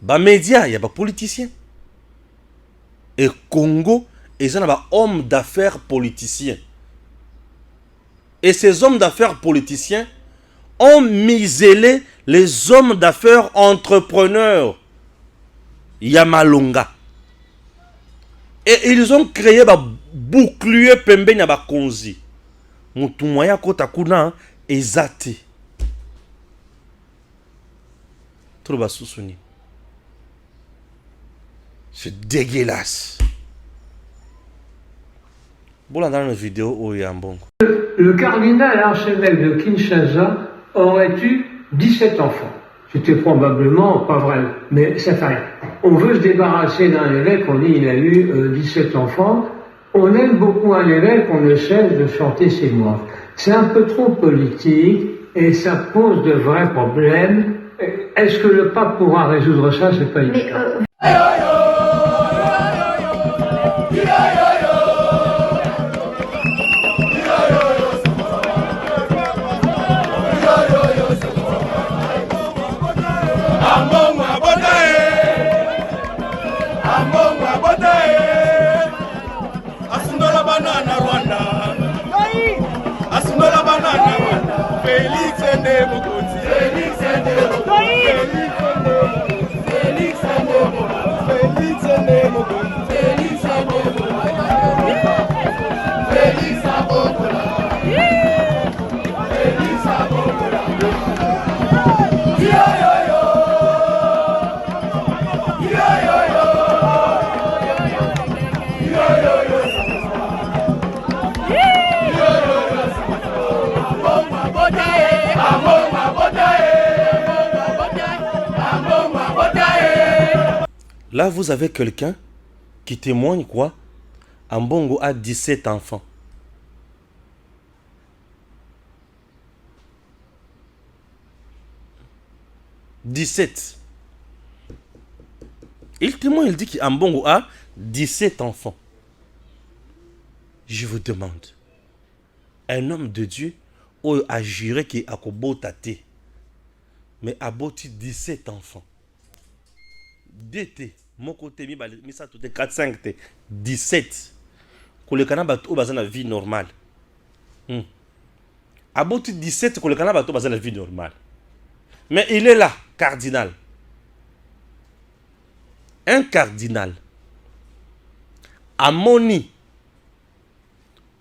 Bas médias, il y a des politiciens. Et Congo, ils ont des hommes d'affaires politiciens. Et ces hommes d'affaires politiciens ont muselé les hommes d'affaires entrepreneurs. Yamalonga. Et ils ont créé un bouclier pembe na ba konzi. Mutumwaya kota kuna ezate. Trop soussouni. C'est dégueulasse. Bon, dans la vidéo, où il y a un bon. Le cardinal archevêque de Kinshasa aurait eu 17 enfants. C'était probablement pas vrai, mais ça fait rien. On veut se débarrasser d'un évêque, on dit il a eu 17 enfants. On aime beaucoup un évêque, on ne cesse de chanter ses morts. C'est un peu trop politique et ça pose de vrais problèmes. Est-ce que le pape pourra résoudre ça? C'est pas évident. Là, vous avez quelqu'un qui témoigne quoi? Ambongo a 17 enfants. « 17. Il témoigne, il dit qu'Ambongo a 17 enfants. Je vous demande, un homme de Dieu a juré qu'il a kobotate, mais a boti 17 enfants. DT, mon côté, mi ça tout 4-5 te 17. Pour le canal bateau basé la vie normale. A boti 17 pour le canal bateau basé la vie normale. Mais il est là, cardinal. Un cardinal. Amoni.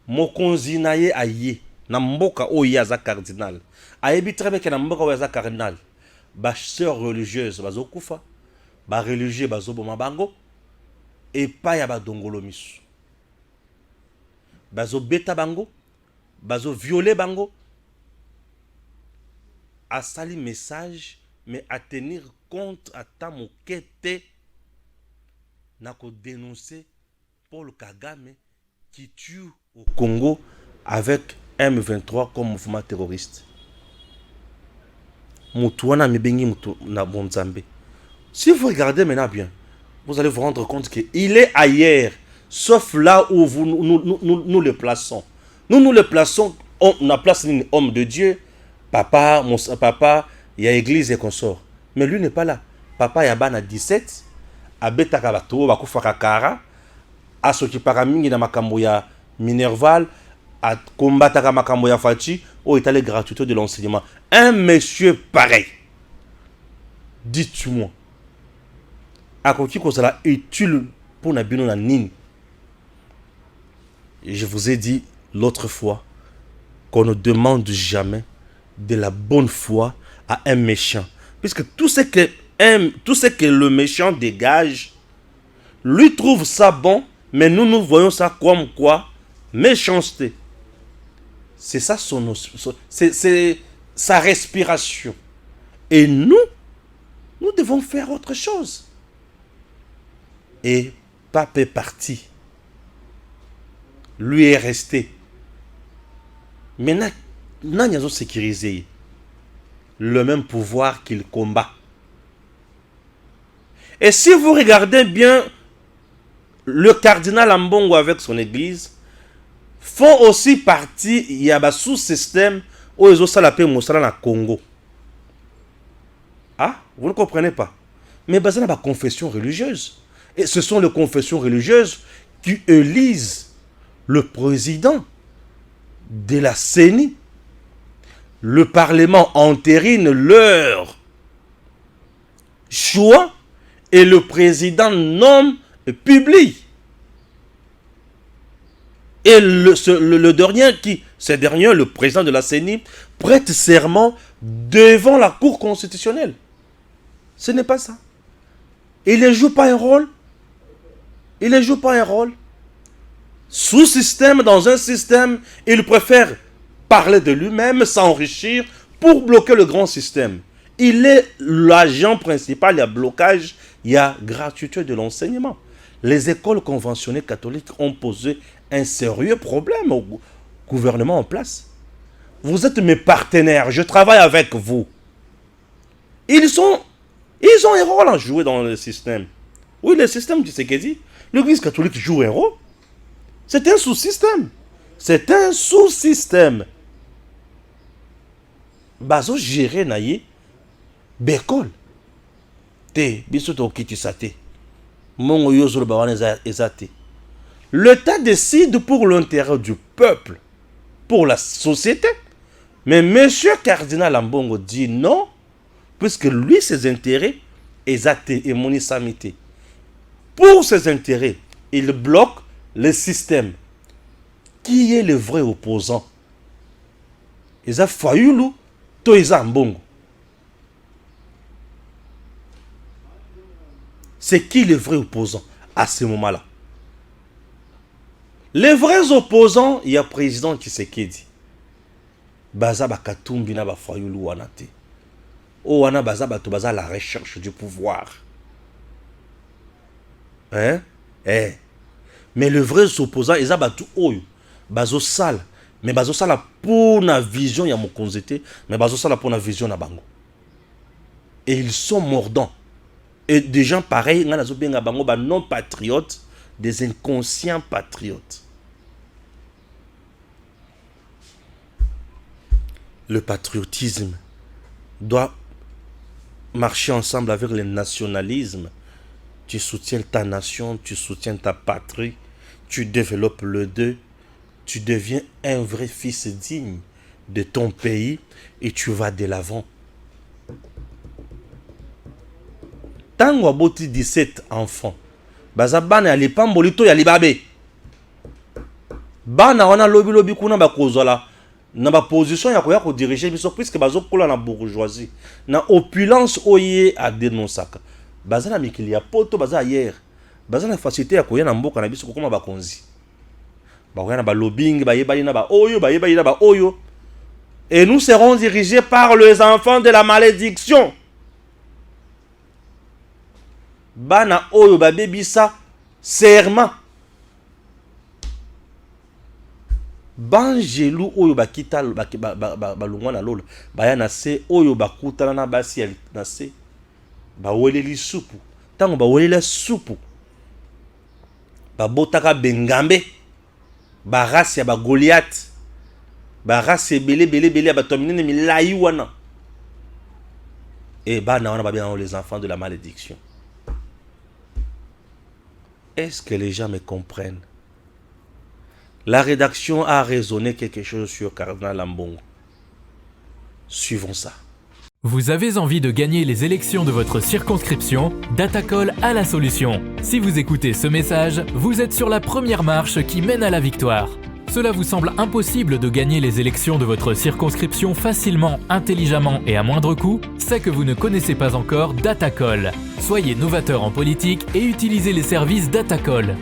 Mokonzi na ye aye. Na mboka oye aza cardinal. Ayebi très bien que na mboka oye aza cardinal. Ba sœur religieuse bazo kufa. Ba religieux bazo boma bango. Et pa ya ba dongolo misu. Bazo beta bango. Bazo violer bango. À sali message, mais à tenir compte à ta moquette, n'a qu'à dénoncer Paul Kagame qui tue au Congo avec M23 comme mouvement terroriste. Si vous regardez maintenant bien, vous allez vous rendre compte qu'il est ailleurs, sauf là où nous le plaçons. Nous le plaçons, on a placé un homme de Dieu. Papa, il y a église et consort. Mais lui n'est pas là. Papa, il y a ban à 17. A beta kabato, bakufa kakara. A soki paramingi na makambo ya Minerval. A combattre à makambo ya Fachi. Au état les gratuité de l'enseignement. Un monsieur pareil. Dites-moi. A koki ko sala utile pour na bino na nini. Je vous ai dit l'autre fois qu'on ne demande jamais de la bonne foi à un méchant. Puisque tout ce que le méchant dégage, lui trouve ça bon, mais nous voyons ça comme quoi? Méchanceté. C'est ça c'est sa respiration. Et nous devons faire autre chose. Et Pape est parti. Lui est resté. Maintenant, nous avons sécurisé le même pouvoir qu'il combat. Et si vous regardez bien, le cardinal Ambongo avec son église font aussi partie, il y a un sous-système où ils ont ça la paix dans le Congo. Ah, vous ne comprenez pas. Mais basé dans la confession religieuse. Et ce sont les confessions religieuses qui élisent le président de la CENI. Le Parlement entérine leur choix et le président nomme et publie. Et le dernier le président de la CENI, prête serment devant la Cour constitutionnelle. Ce n'est pas ça. Il ne joue pas un rôle. Il ne joue pas un rôle. Sous-système dans un système, il préfère parler de lui-même, s'enrichir pour bloquer le grand système. Il est l'agent principal, il y a blocage, il y a gratuité de l'enseignement. Les écoles conventionnées catholiques ont posé un sérieux problème au gouvernement en place. Vous êtes mes partenaires, je travaille avec vous. Ils ont un rôle à jouer dans le système. Oui, le système du Tshisekedi, l'église catholique joue un rôle. C'est un sous-système. C'est un sous-système. Bazo géré naïe bécole. Te bisoto kitisate. Mongo yozolo bawana ezate. L'État décide pour l'intérêt du peuple, pour la société, Mais monsieur Cardinal Ambongo dit non, puisque lui, ses intérêts, et mon samité. Pour ses intérêts, il bloque le système. Qui est le vrai opposant? Ils ont Fayoulou, to ils ont Ambongo. C'est qui le vrai opposant à ce moment-là? Les vrais opposants, il y a le président Tshisekedi. Baza Bakatumbi na ba Fayoulou wanate. O wana baza bato baza la recherche du pouvoir. Hein? Mais le vrai opposant, ils ont battu oyo. Bazo sale. Mais bazo sale pour na vision ya mokonzete. Mais bazo sale pour na vision na bango. Et ils sont mordants. Et des gens pareils, non patriotes, des inconscients patriotes. Le patriotisme doit marcher ensemble avec le nationalisme. Tu soutiens ta nation, tu soutiens ta patrie, tu développes le deux, tu deviens un vrai fils digne de ton pays et tu vas de l'avant. Tango aboti 17 enfants. Baza bana ya lipambolito ya libabe. Bana wana lobi kuna bakozala na ba position ya koya ko diriger biso puisque bazo kola na bourgeoisie. Na opulence oye a dénonçaka. Baza na mikili ya poto baza hier. Baza na facilité ya koya na mboka na biso kokoma bakonzi. Ba koya na ba lobbying ba yebali na ba oyo ba yebali na ba oyo. Et nous serons dirigés par les enfants de la malédiction. Bana oyo ba bebisa serment. Banjelu oyo ba kita ba lungwa na lola. Ba ya na se oyo ba kutana na basi ya na se. Ba weleli supu. Tango ba welela supu. Ba botaka bengambe. Ba race ya ba Goliath. Ba race belé ba tomine milai wana. Et bana wana ba bien les enfants de la malédiction. Est-ce que les gens me comprennent? La rédaction a raisonné quelque chose sur Cardinal Ambongo. Suivons ça. Vous avez envie de gagner les élections de votre circonscription? Datacol a la solution. Si vous écoutez ce message, vous êtes sur la première marche qui mène à la victoire. Cela vous semble impossible de gagner les élections de votre circonscription facilement, intelligemment et à moindre coût? C'est que vous ne connaissez pas encore Datacol. Soyez novateur en politique et utilisez les services Datacol.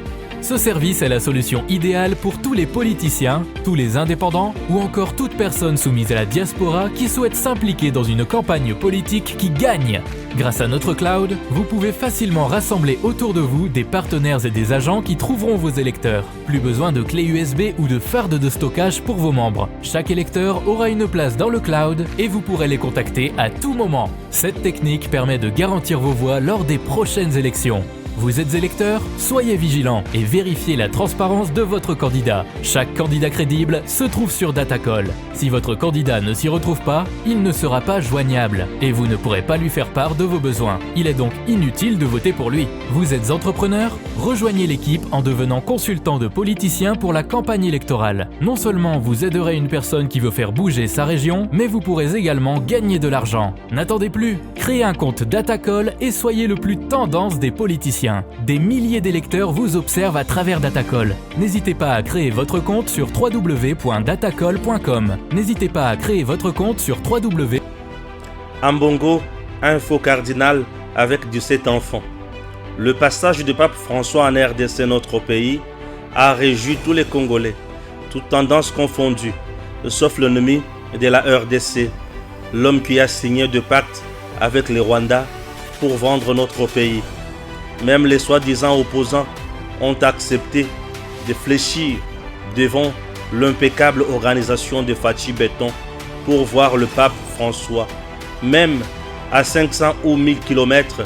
Ce service est la solution idéale pour tous les politiciens, tous les indépendants ou encore toute personne soumise à la diaspora qui souhaite s'impliquer dans une campagne politique qui gagne. Grâce à notre cloud, vous pouvez facilement rassembler autour de vous des partenaires et des agents qui trouveront vos électeurs. Plus besoin de clés USB ou de fardes de stockage pour vos membres. Chaque électeur aura une place dans le cloud et vous pourrez les contacter à tout moment. Cette technique permet de garantir vos voix lors des prochaines élections. Vous êtes électeur? Soyez vigilant et vérifiez la transparence de votre candidat. Chaque candidat crédible se trouve sur Datacol. Si votre candidat ne s'y retrouve pas, il ne sera pas joignable et vous ne pourrez pas lui faire part de vos besoins. Il est donc inutile de voter pour lui. Vous êtes entrepreneur? Rejoignez l'équipe en devenant consultant de politicien pour la campagne électorale. Non seulement vous aiderez une personne qui veut faire bouger sa région, mais vous pourrez également gagner de l'argent. N'attendez plus, créez un compte Datacol et soyez le plus tendance des politiciens. Des milliers d'électeurs vous observent à travers Datacol. N'hésitez pas à créer votre compte sur www.datacol.com. N'hésitez pas à créer votre compte sur www. Ambongo, un faux cardinal avec 17 enfants. Le passage du pape François en RDC, notre pays, a réjoui tous les Congolais, toutes tendances confondues, sauf l'ennemi de la RDC, l'homme qui a signé de pacte avec les Rwandais pour vendre notre pays. Même les soi-disant opposants ont accepté de fléchir devant l'impeccable organisation de Fachi Béton pour voir le pape François. Même à 500 ou 1000 km,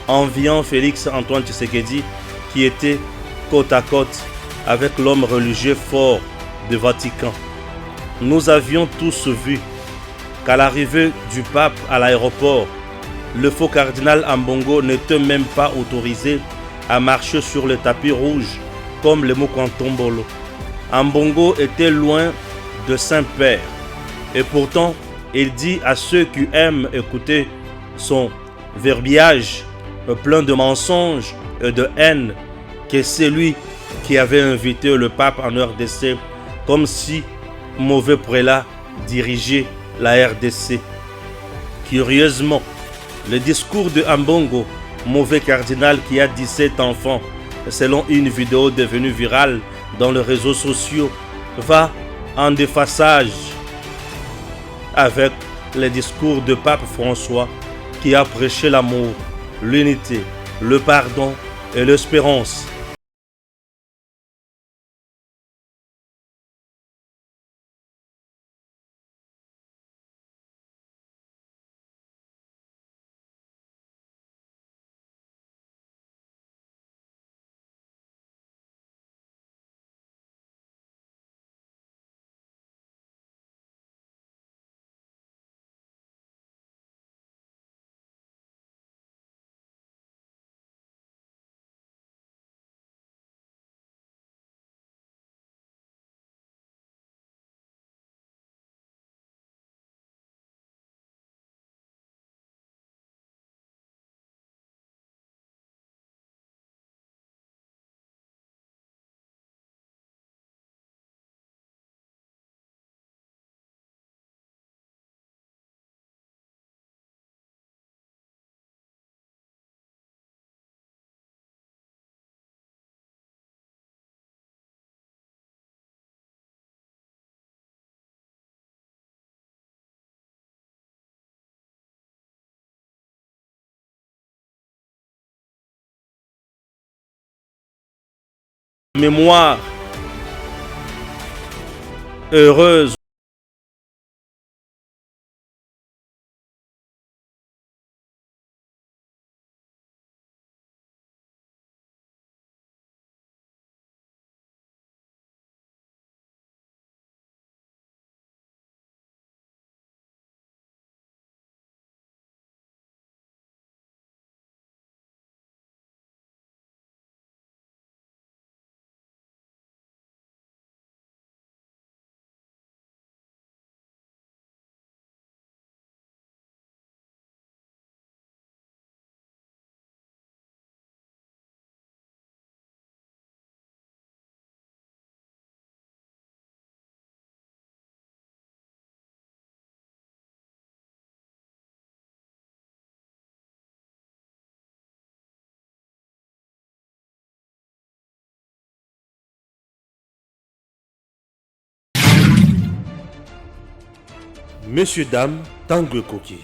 enviant Félix Antoine Tshisekedi qui était côte à côte avec l'homme religieux fort du Vatican. Nous avions tous vu qu'à l'arrivée du pape à l'aéroport, le faux cardinal Ambongo n'était même pas autorisé à marcher sur le tapis rouge comme le Mokantombolo. Ambongo était loin de Saint-Père Et pourtant, il dit à ceux qui aiment écouter son verbiage plein de mensonges et de haine que c'est lui qui avait invité le pape en RDC, comme si mauvais prélat dirigeait la RDC. Curieusement, le discours de Ambongo, mauvais cardinal qui a 17 enfants, selon une vidéo devenue virale dans les réseaux sociaux, va en déphasage avec le discours de Pape François qui a prêché l'amour, l'unité, le pardon et l'espérance. Mémoire heureuse. Messieurs, dames, Tanguy Koki.